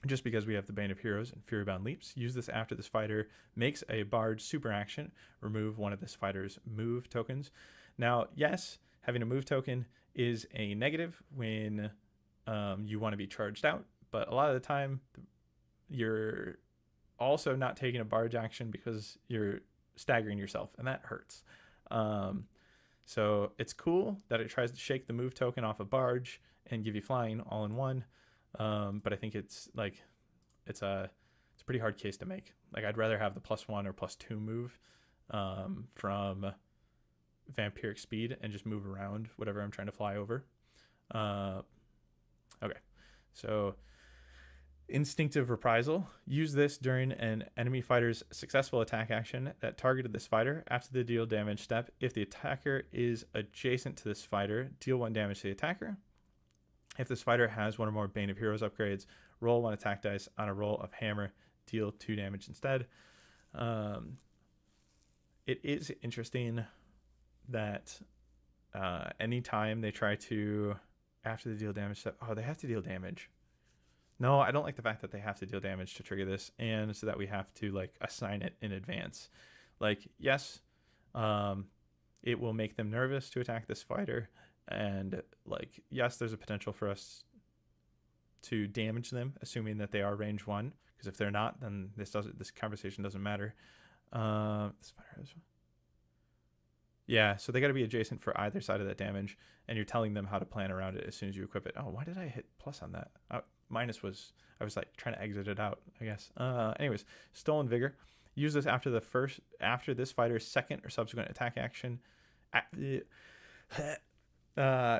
just because we have the Bane of Heroes and Fury Bound Leaps. Use this after this fighter makes a Barge super action. Remove 1 of this fighter's move tokens. Now, yes, having a move token is a negative when you want to be charged out, but a lot of the time you're also not taking a Barge action because you're staggering yourself, and that hurts. So it's cool that it tries to shake the move token off a Barge and give you flying all in one. But I think it's it's a pretty hard case to make. Like, I'd rather have the +1 or +2 move from vampiric speed and just move around whatever I'm trying to fly over. Okay, so instinctive reprisal. Use this during an enemy fighter's successful attack action that targeted this fighter. After the deal damage step, if the attacker is adjacent to this fighter, deal 1 damage to the attacker. If this fighter has 1 or more Bane of Heroes upgrades, roll 1 attack dice. On a roll of hammer, deal 2 damage instead. It is interesting that anytime they try to, after the deal damage step, they have to deal damage. No, I don't like the fact that they have to deal damage to trigger this, and so that we have to like assign it in advance. Like, yes, it will make them nervous to attack this fighter, and like, yes, there's a potential for us to damage them, assuming that they are range 1. Because if they're not, then this conversation doesn't matter. This fighter has, yeah, so they got to be adjacent for either side of that damage, and you're telling them how to plan around it as soon as you equip it. Oh, why did I hit plus on that? Minus was, I was like trying to exit it out, I guess. Anyways, Stolen Vigor. Use this after this fighter's second or subsequent attack action.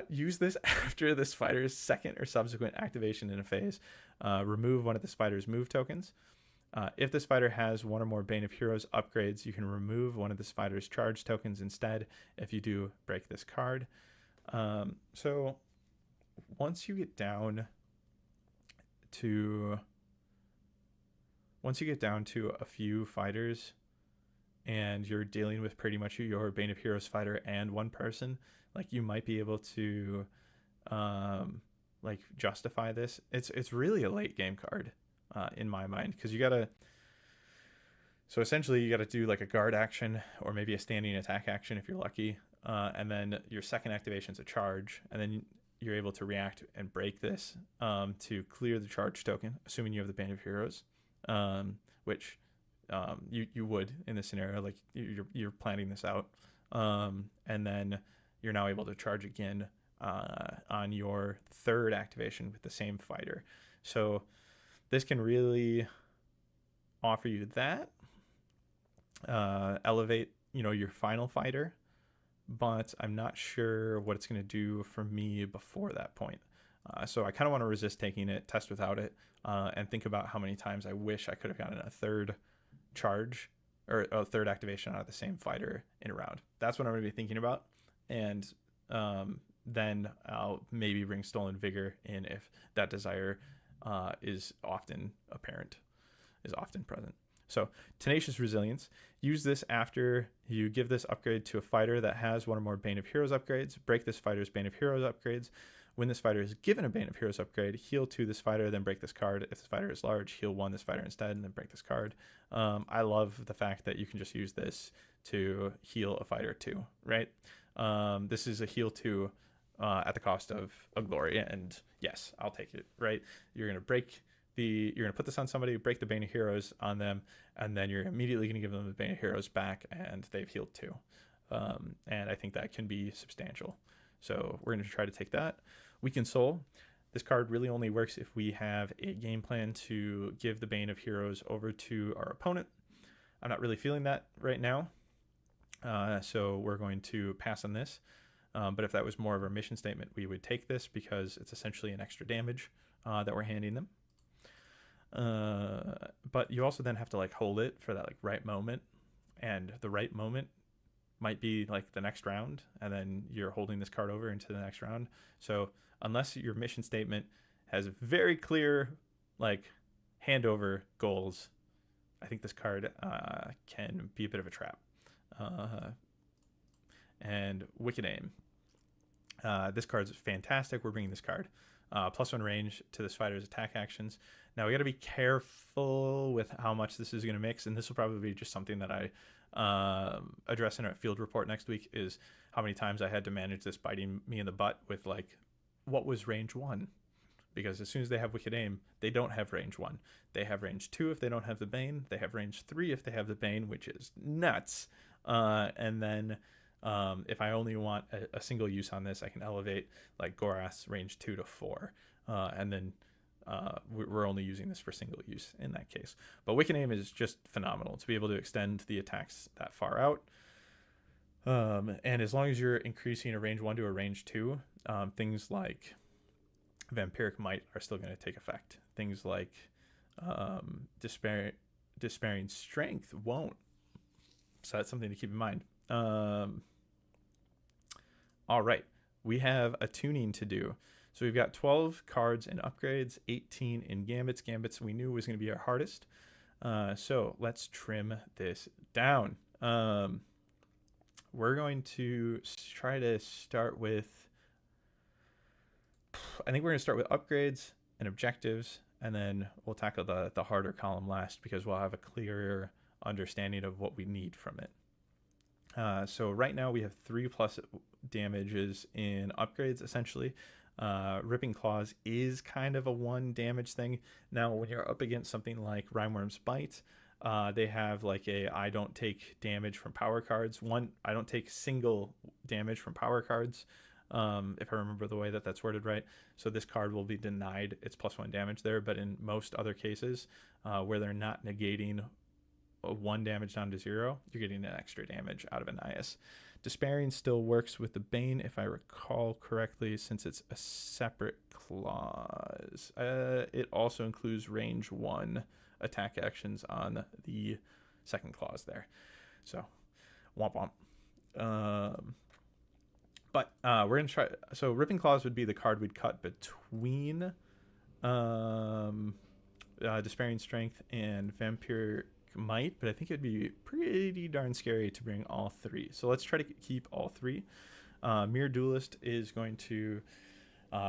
Use this after this fighter's second or subsequent activation in a phase. Remove 1 of this fighter's move tokens. If this fighter has 1 or more Bane of Heroes upgrades, you can remove 1 of this fighter's charge tokens instead. If you do, break this card. So once you get down to a few fighters and you're dealing with pretty much your Bane of Heroes fighter and 1 person, like, you might be able to like justify this. It's really a late game card in my mind, because so essentially you got to do like a guard action or maybe a standing attack action if you're lucky, and then your second activation is a charge, and then you're able to react and break this to clear the charge token, assuming you have the Bane of Heroes, which you would in this scenario. Like, you're planning this out, and then you're now able to charge again on your third activation with the same fighter. So this can really offer you that, elevate your final fighter, but I'm not sure what it's going to do for me before that point. So I kind of want to resist taking it, test without it, and think about how many times I wish I could have gotten a third charge or a third activation out of the same fighter in a round. That's what I'm going to be thinking about. And then I'll maybe bring Stolen Vigor in if that desire is often apparent, is often present. So Tenacious Resilience. Use this after you give this upgrade to a fighter that has 1 or more Bane of Heroes upgrades. Break this fighter's Bane of Heroes upgrades. When this fighter is given a Bane of Heroes upgrade, heal 2 this fighter, then break this card. If this fighter is large, heal 1 this fighter instead, and then break this card. I love the fact that you can just use this to heal a fighter too, right? This is a heal 2 at the cost of a glory, and yes, I'll take it, right? You're going to put this on somebody, break the Bane of Heroes on them, and then you're immediately going to give them the Bane of Heroes back, and they've healed 2. And I think that can be substantial. So we're going to try to take that. Weaken Soul. This card really only works if we have a game plan to give the Bane of Heroes over to our opponent. I'm not really feeling that right now, so we're going to pass on this. But if that was more of our mission statement, we would take this because it's essentially an extra damage that we're handing them. But you also then have to like hold it for that like right moment, and the right moment might be like the next round, and then you're holding this card over into the next round. So unless your mission statement has very clear like handover goals, I think this card can be a bit of a trap. And Wicked Aim. This card's fantastic. We're bringing this card. +1 range to this fighter's attack actions. Now we got to be careful with how much this is going to mix, and this will probably be just something that I address in a field report next week, is how many times I had to manage this biting me in the butt with like, what was range 1? Because as soon as they have Wicked Aim, they don't have range 1. They have range 2 if they don't have the Bane. They have range 3 if they have the Bane, which is nuts. And then if I only want a single use on this, I can elevate like Gorath's range 2 to 4. And then we're only using this for single use in that case. But Wicked Aim is just phenomenal to be able to extend the attacks that far out. And as long as you're increasing a range 1 to a range 2, things like Vampiric Might are still going to take effect. Things like Despairing Strength won't. So that's something to keep in mind. All right. We have a tuning to do. So we've got 12 cards and upgrades, 18 in Gambits. Gambits we knew was going to be our hardest. So let's trim this down. We're going to try to start with, I think we're going to start with upgrades and objectives, and then we'll tackle the harder column last because we'll have a clearer understanding of what we need from it. So right now we have 3+ damages in upgrades, essentially. Ripping Claws is kind of a 1 damage thing. Now, when you're up against something like Rhymeworm's Bite, they have like I don't take damage from power cards. I don't take single damage from power cards, if I remember the way that's worded right. So this card will be denied its +1 damage there, but in most other cases, where they're not negating 1 damage down to 0, you're getting an extra damage out of an IS. Despairing still works with the Bane, if I recall correctly, since it's a separate clause. It also includes range 1 attack actions on the second clause there. So, womp womp. But we're going to try... So, Ripping Claws would be the card we'd cut between Despairing Strength and Vampiric Might, but I think it'd be pretty darn scary to bring all 3. So let's try to keep all 3. Mere Duelist is going to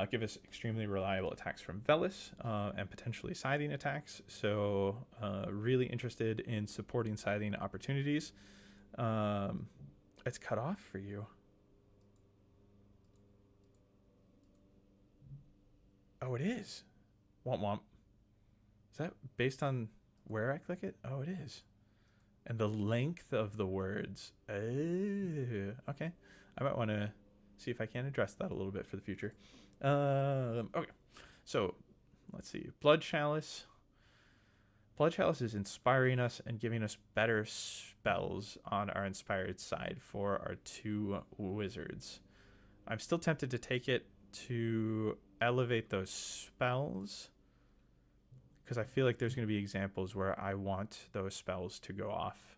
give us extremely reliable attacks from Velis and potentially scything attacks. So really interested in supporting scything opportunities. It's cut off for you. Oh, it is. Womp womp. Is that based on where I click it? Oh, it is. And the length of the words. Oh, okay. I might want to see if I can address that a little bit for the future. Okay. So, let's see. Blood Chalice. Blood Chalice is inspiring us and giving us better spells on our inspired side for our 2 wizards. I'm still tempted to take it to elevate those spells, because I feel like there's going to be examples where I want those spells to go off.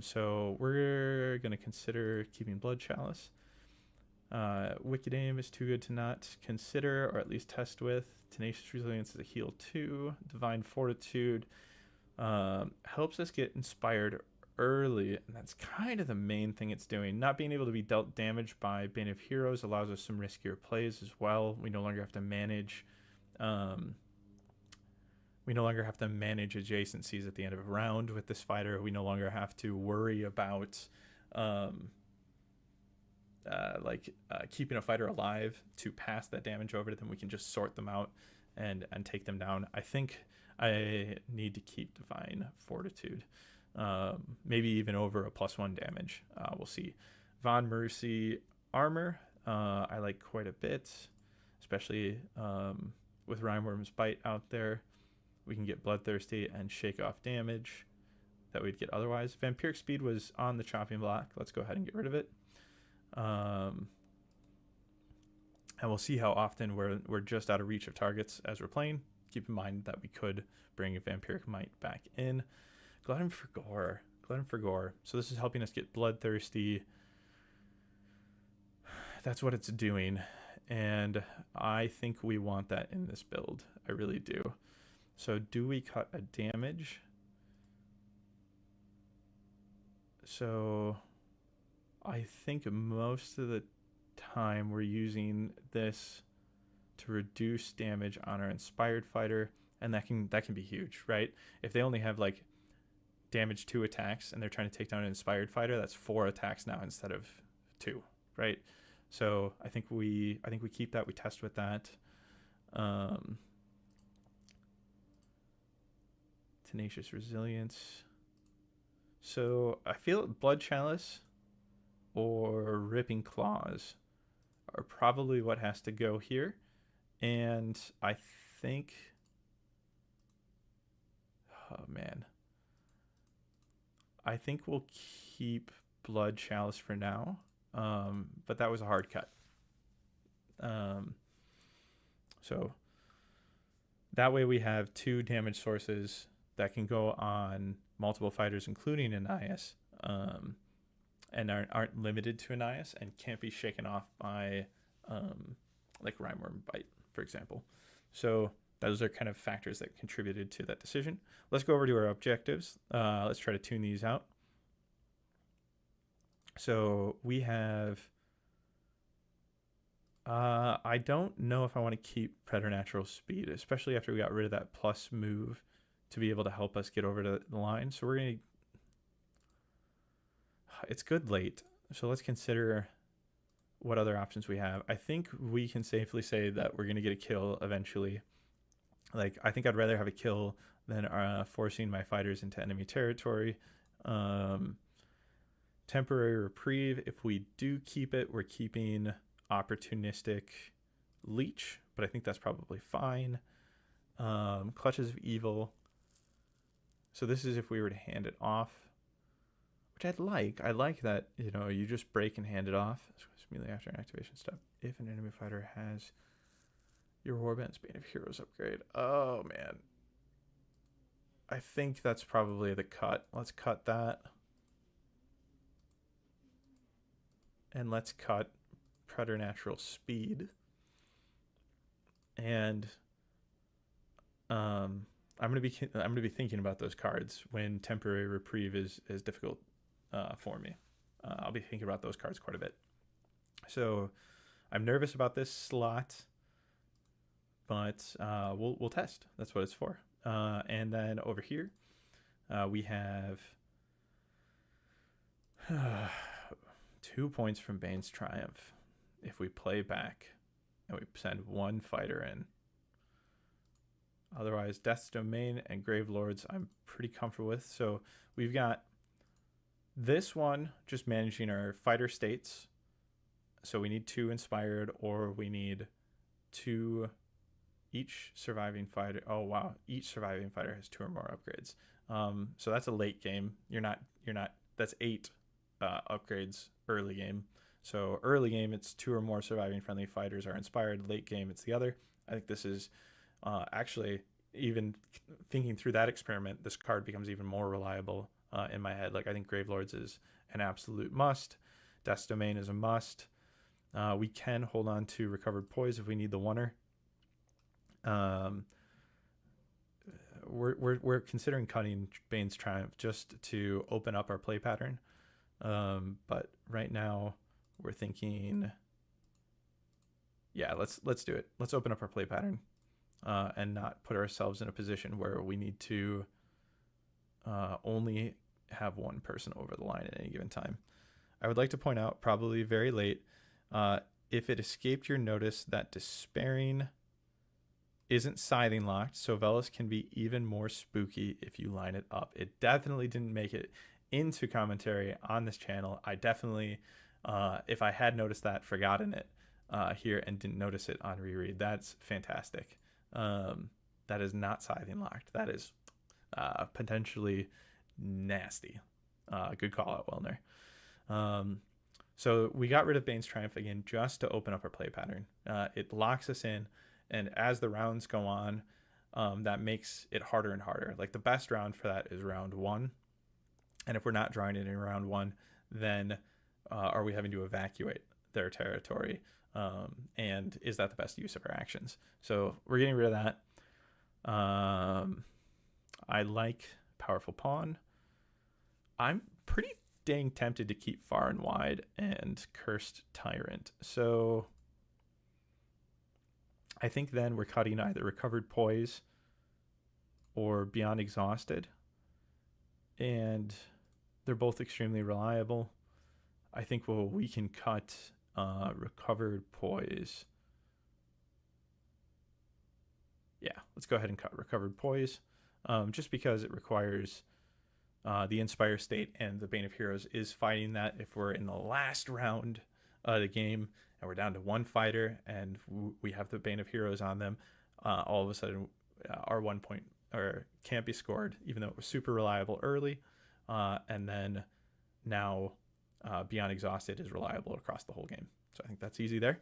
So we're going to consider keeping Blood Chalice. Wicked Aim is too good to not consider, or at least test with. Tenacious Resilience is a heal 2. Divine Fortitude helps us get inspired early, and that's kind of the main thing it's doing. Not being able to be dealt damage by Bane of Heroes allows us some riskier plays as well. We no longer have to manage... We no longer have to manage adjacencies at the end of a round with this fighter. We no longer have to worry about keeping a fighter alive to pass that damage over to them. We can just sort them out and take them down. I think I need to keep Divine Fortitude. Maybe even over a +1 damage. We'll see. Von Mercy Armor I like quite a bit, especially with Rhymeworm's Bite out there. We can get Bloodthirsty and shake off damage that we'd get otherwise. Vampiric Speed was on the chopping block. Let's go ahead and get rid of it. And we'll see how often we're just out of reach of targets as we're playing. Keep in mind that we could bring a Vampiric Might back in. Glutton for Gore. Glutton for Gore. So this is helping us get Bloodthirsty. That's what it's doing. And I think we want that in this build. I really do. So do we cut a damage? So I think most of the time we're using this to reduce damage on our inspired fighter, and that can be huge, right? If they only have like damage 2 attacks and they're trying to take down an inspired fighter, that's 4 attacks now instead of 2, right? So I think we keep that. We test with that. Tenacious Resilience. So I feel Blood Chalice or Ripping Claws are probably what has to go here. And I think, oh man, I think we'll keep Blood Chalice for now. But that was a hard cut. So that way we have 2 damage sources that can go on multiple fighters, including Annias, and aren't limited to Annias and can't be shaken off by like Rhymeworm Bite, for example. So those are kind of factors that contributed to that decision. Let's go over to our objectives. Let's try to tune these out. So we have... I don't know if I want to keep Preternatural Speed, especially after we got rid of that plus move to be able to help us get over to the line. So we're going to... It's good late. So let's consider what other options we have. I think we can safely say that we're going to get a kill eventually. Like, I think I'd rather have a kill than forcing my fighters into enemy territory. Temporary Reprieve, if we do keep it, we're keeping Opportunistic Leech, but I think that's probably fine. Clutches of Evil. So this is if we were to hand it off, which I'd like. I like that, you know, you just break and hand it off. Immediately after an activation step. If an enemy fighter has your Warband's Bane of Heroes upgrade. Oh, man. I think that's probably the cut. Let's cut that. And let's cut Preternatural Speed. And I'm gonna be thinking about those cards when Temporary Reprieve is difficult for me. I'll be thinking about those cards quite a bit. So I'm nervous about this slot, but we'll test. That's what it's for. And then over here, we have 2 points from Bane's Triumph. If we play back and we send 1 fighter in. Otherwise, Death's Domain and Grave Lords I'm pretty comfortable with. So we've got this one just managing our fighter states. So we need 2 inspired, or we need 2 each surviving fighter. Oh wow, each surviving fighter has 2 or more upgrades. So that's a late game. You're not. That's 8 upgrades early game. So early game, it's 2 or more surviving friendly fighters are inspired. Late game, it's the other. I think this is actually, even thinking through that experiment, this card becomes even more reliable in my head. Like, I think Grave Lords is an absolute must. Death's Domain is a must. We can hold on to Recovered Poise if we need the oneer. We're considering cutting Bane's Triumph just to open up our play pattern. But right now we're thinking, yeah, let's do it. Let's open up our play pattern and not put ourselves in a position where we need to only have 1 person over the line at any given time. I would like to point out, probably very late, if it escaped your notice that Despairing isn't scything locked, so Velas can be even more spooky if you line it up. It definitely didn't make it into commentary on this channel. I definitely, if I had noticed that, forgotten it here and didn't notice it on reread. That's fantastic. That is not scything locked. That is potentially nasty. Good call out, Wellner. So we got rid of Bane's Triumph again just to open up our play pattern. It locks us in, and as the rounds go on, that makes it harder and harder. Like, the best round for that is round 1. And if we're not drawing it in round 1, then are we having to evacuate their territory? And is that the best use of our actions? So we're getting rid of that. I like Powerful Pawn. I'm pretty dang tempted to keep Far and Wide and Cursed Tyrant. So I think then we're cutting either Recovered Poise or Beyond Exhausted. And they're both extremely reliable. I think we can cut Recovered Poise. Yeah, let's go ahead and cut Recovered Poise. Just because it requires the Inspire state, and the Bane of Heroes is fighting that if we're in the last round the game, and we're down to one fighter, and we have the Bane of Heroes on them, all of a sudden our 1 point or can't be scored, even though it was super reliable early, and then now Beyond Exhausted is reliable across the whole game. So I think that's easy there.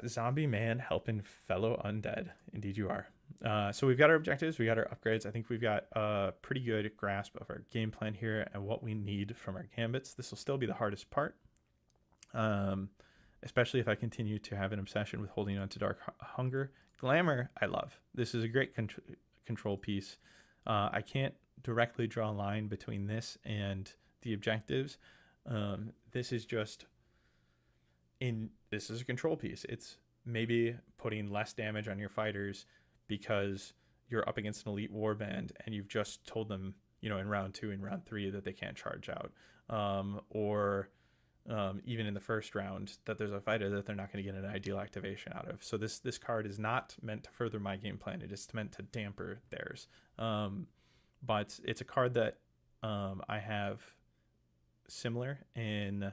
Zombie man helping fellow undead. Indeed you are. So we've got our objectives, we got our upgrades. I think we've got a pretty good grasp of our game plan here and what we need from our gambits. This will still be the hardest part, especially if I continue to have an obsession with holding on to Dark Hunger. Glamour, I love. This is a great control piece. I can't directly draw a line between this and the objectives. This is just this is a control piece. It's maybe putting less damage on your fighters because you're up against an elite warband and you've just told them, in round 2 and round 3 that they can't charge out, or even in the first round that there's a fighter that they're not going to get an ideal activation out of. So this card is not meant to further my game plan. It is meant to damper theirs. But it's a card that I have similar in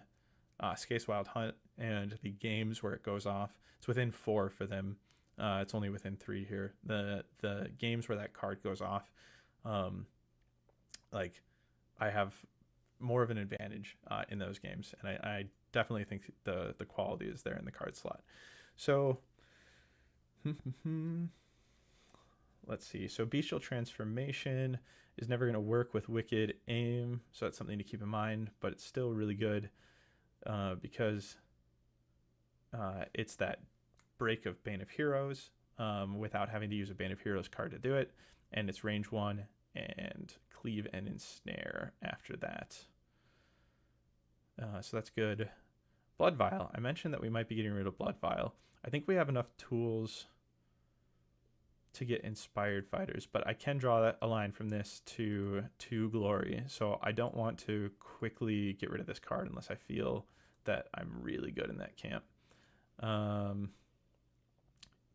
Skate's Wild Hunt, and the games where it goes off, it's within 4 for them. It's only within 3 here. The games where that card goes off, I have more of an advantage in those games, and I definitely think the quality is there in the card slot. So let's see. So Bestial Transformation is never going to work with Wicked Aim, so that's something to keep in mind, but it's still really good because it's that break of Bane of Heroes without having to use a Bane of Heroes card to do it, and it's range 1 and cleave and ensnare after that. So that's good. Blood Vial. I mentioned that we might be getting rid of Blood Vial. I think we have enough tools to get inspired fighters, but I can draw a line from this to Glory, so I don't want to quickly get rid of this card unless I feel that I'm really good in that camp.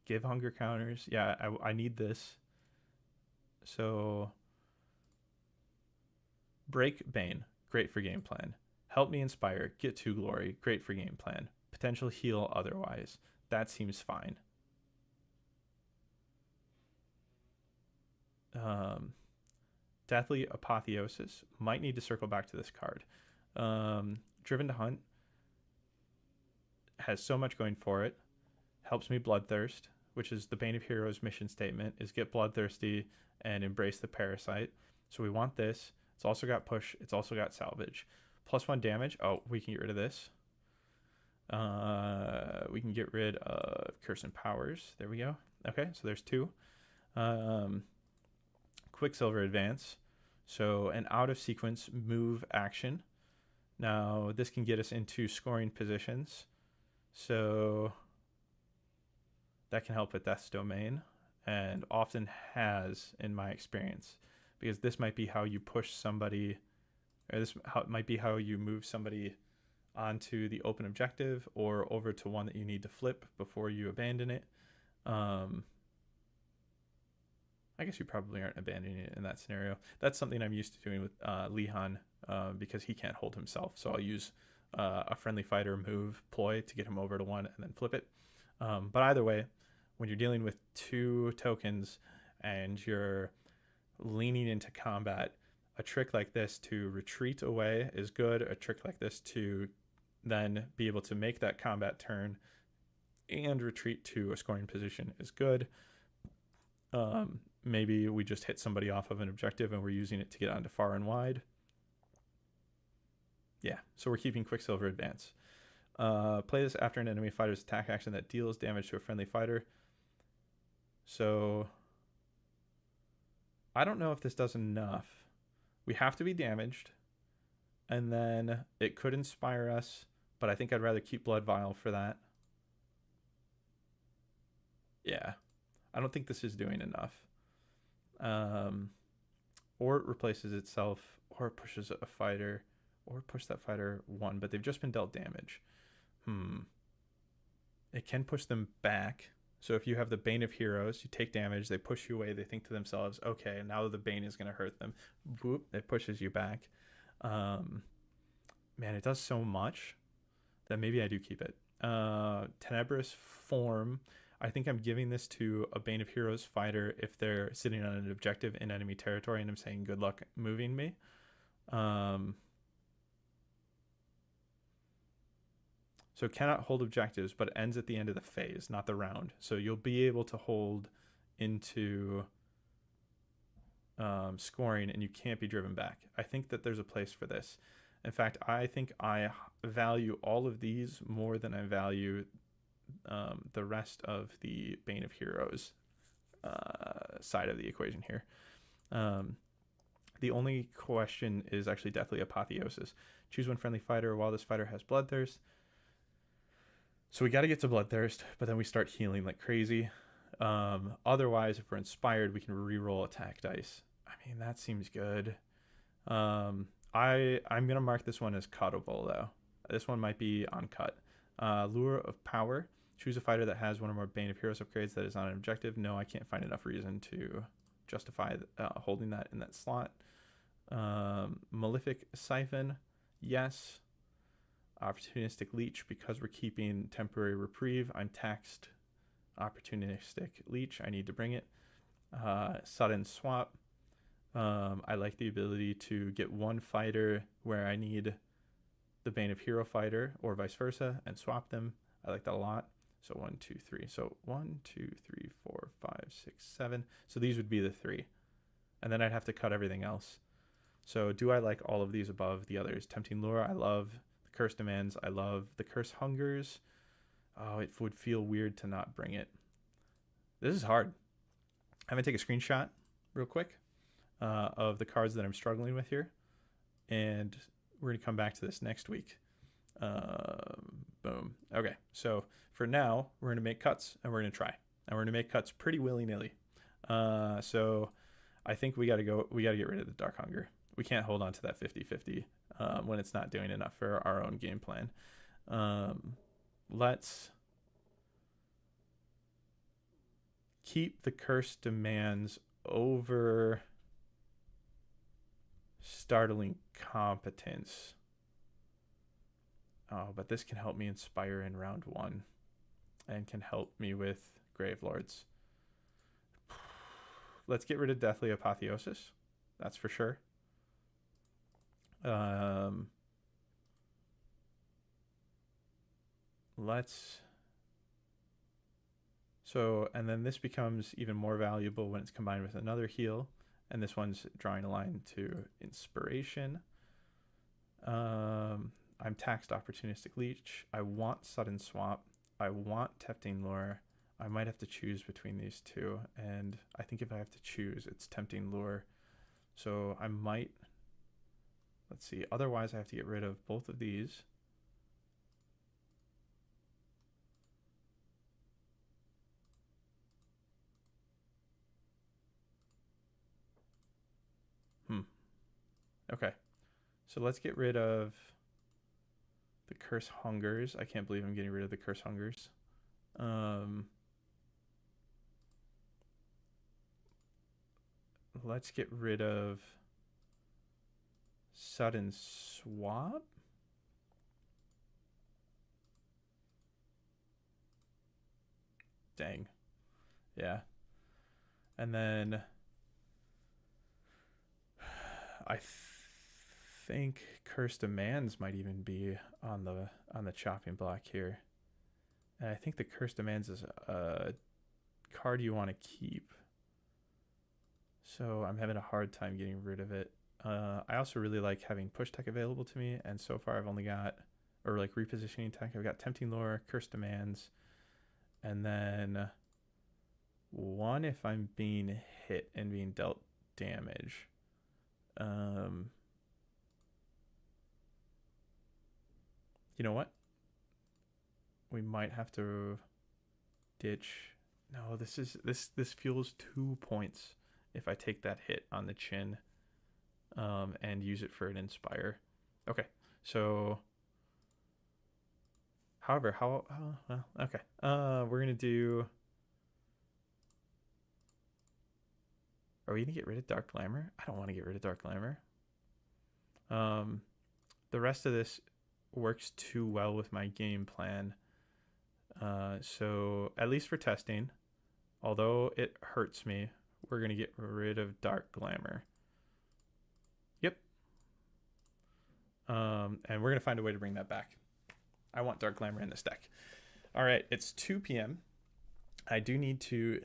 Give hunger counters. Yeah, I need this. So break Bane, great for game plan. Help me inspire, get 2 glory, great for game plan. Potential heal otherwise, that seems fine. Deathly Apotheosis, might need to circle back to this card. Driven to Hunt has so much going for it. Helps me Bloodthirst, which is the Bane of Heroes mission statement, is get bloodthirsty and embrace the Parasite. So we want this. It's also got push. It's also got salvage. +1 damage. Oh, we can get rid of this. We can get rid of Curse and Powers. There we go. Okay, so there's 2. Quicksilver Advance. So an out of sequence move action. Now this can get us into scoring positions. So that can help with Death's Domain, and often has in my experience, because this might be how you push somebody, or this might be how you move somebody onto the open objective or over to one that you need to flip before you abandon it. I guess you probably aren't abandoning it in that scenario. That's something I'm used to doing with Lihan, because he can't hold himself. So I'll use a friendly fighter move ploy to get him over to one and then flip it. But either way, when you're dealing with 2 tokens and you're leaning into combat, a trick like this to retreat away is good. A trick like this to then be able to make that combat turn and retreat to a scoring position is good. Maybe we just hit somebody off of an objective and we're using it to get onto far and wide. Yeah, so we're keeping Quicksilver Advance. Play this after an enemy fighter's attack action that deals damage to a friendly fighter. So I don't know if this does enough. We have to be damaged, and then it could inspire us, but I think I'd rather keep Blood Vial for that. Yeah, I don't think this is doing enough. Or it replaces itself, or it pushes a fighter, or push that fighter 1, but they've just been dealt damage. It can push them back. So if you have the Bane of Heroes, you take damage, they push you away, they think to themselves, okay, now the Bane is going to hurt them. Boop, it pushes you back. Man, it does so much. then maybe I do keep it. Tenebrous Form. I think I'm giving this to a Bane of Heroes fighter if they're sitting on an objective in enemy territory, and I'm saying good luck moving me. So cannot hold objectives, but it ends at the end of the phase, not the round. So you'll be able to hold into scoring, and you can't be driven back. I think that there's a place for this. In fact, I think I value all of these more than I value the rest of the Bane of Heroes side of the equation here. The only question is actually Deathly Apotheosis. Choose one friendly fighter while this fighter has Bloodthirst. So we got to get to Bloodthirst, but then we start healing like crazy. Otherwise, if we're inspired, we can reroll attack dice. I mean, that seems good. I'm going to mark this one as cuttable, though. This one might be uncut. Lure of Power. Choose a fighter that has one or more Bane of Heroes upgrades that is not an objective. No, I can't find enough reason to justify holding that in that slot. Malefic Siphon. Yes. Opportunistic Leech, because we're keeping temporary reprieve. I'm taxed opportunistic leech. I need to bring it. Sudden swap. I like the ability to get one fighter where I need the Bane of Hero fighter or vice versa and swap them. I like that a lot. So 1, 2, 3. So 1, 2, 3, 4, 5, 6, 7. So these would be the 3. And then I'd have to cut everything else. So do I like all of these above the others? Tempting Lure, I love. The Curse Demands, I love. The Curse Hungers. Oh, it would feel weird to not bring it. This is hard. I'm going to take a screenshot real quick of the cards that I'm struggling with here. And we're going to come back to this next week. Boom. Okay, so for now, we're going to make cuts, and we're going to try. And we're going to make cuts pretty willy-nilly. So I think we got to get rid of the Dark Hunger. We can't hold on to that 50-50 when it's not doing enough for our own game plan. Let's keep the Curse Demands over Startling Competence. Oh, but this can help me inspire in round 1 and can help me with Gravelords. Let's get rid of Deathly Apotheosis. That's for sure. And then this becomes even more valuable when it's combined with another heal. And this one's drawing a line to Inspiration. I'm taxed Opportunistic Leech. I want Sudden Swap. I want Tempting Lure. I might have to choose between these two. And I think if I have to choose, it's Tempting Lure. So I might... Let's see. Otherwise, I have to get rid of both of these. Okay. So let's get rid of the Curse Hungers. I can't believe I'm getting rid of the Curse Hungers. Let's get rid of Sudden Swap. Dang. Yeah. And then I think Curse Demands might even be on the chopping block here. And I think the Curse Demands is a card you want to keep. So I'm having a hard time getting rid of it. I also really like having push tech available to me, and so far I've only got, or like repositioning tech, I've got Tempting Lure, Curse Demands, and then one if I'm being hit and being dealt damage. You know what? We might have to ditch. No, this fuels 2 points if I take that hit on the chin and use it for an Inspire. Okay, so however, well, okay. We're gonna do. Are we gonna get rid of Dark Glamour? I don't want to get rid of Dark Glamour. The rest of this works too well with my game plan. So at least for testing, although it hurts me, we're going to get rid of Dark Glamour. Yep. And we're going to find a way to bring that back. I want Dark Glamour in this deck. All right, it's 2 p.m. I do need to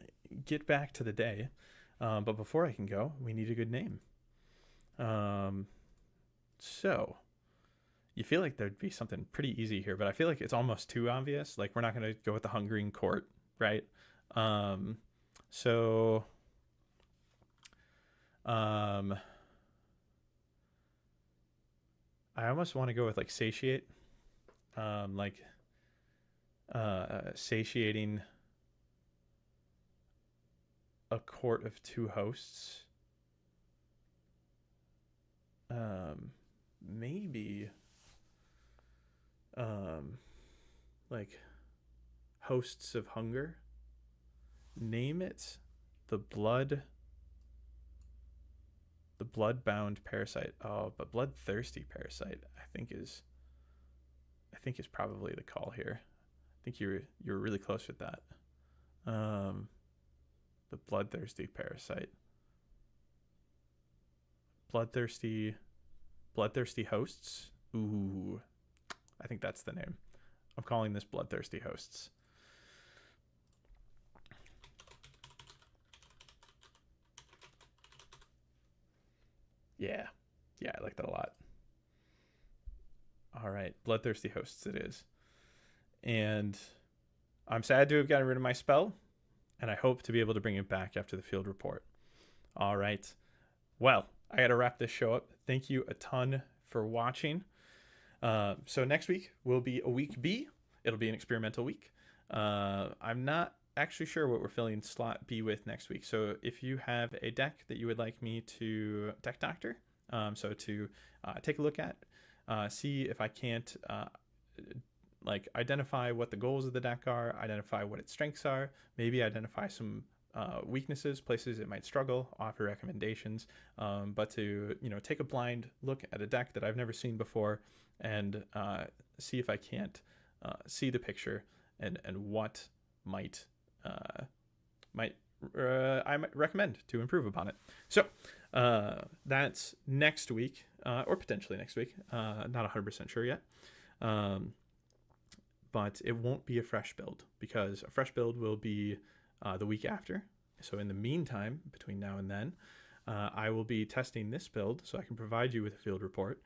get back to the day. But before I can go, we need a good name. So you feel like there'd be something pretty easy here, but I feel like it's almost too obvious. Like, we're not going to go with the Hungering Court, right? So I almost want to go with like Satiate. Satiating a court of 2 hosts. Maybe like Hosts of Hunger. Name it the Bloodbound Parasite. Oh, but Bloodthirsty Parasite I think is probably the call here. I think you're really close with that. The Bloodthirsty Parasite. Bloodthirsty Hosts. Ooh, I think that's the name. I'm calling this Bloodthirsty Hosts. Yeah, I like that a lot. All right, Bloodthirsty Hosts it is. And I'm sad to have gotten rid of my spell, and I hope to be able to bring it back after the field report. All right. Well, I got to wrap this show up. Thank you a ton for watching. So next week will be a week B. It'll be an experimental week. I'm not actually sure what we're filling slot B with next week. So if you have a deck that you would like me to deck doctor, so to take a look at, see if I can't identify what the goals of the deck are, identify what its strengths are, maybe identify some weaknesses, places it might struggle, offer recommendations, but to take a blind look at a deck that I've never seen before and see if I can't see the picture and what might I might recommend to improve upon it. So that's next week, or potentially next week. Not 100% sure yet. But it won't be a fresh build, because a fresh build will be the week after. So in the meantime, between now and then, I will be testing this build so I can provide you with a field report.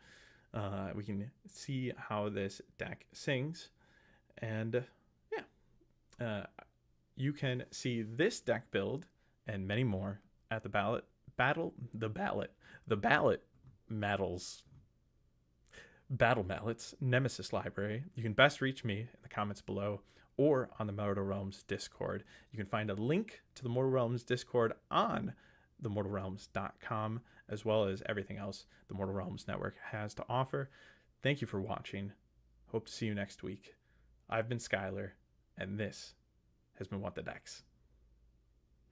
We can see how this deck sings, and you can see this deck build and many more at the Battle Mallets Nemesis Library. You can best reach me in the comments below or on the Mortal Realms Discord. You can find a link to the Mortal Realms Discord on themortalrealms.com, as well as everything else the Mortal Realms Network has to offer. Thank you for watching. Hope to see you next week. I've been Skylar, and this has been What the Decks.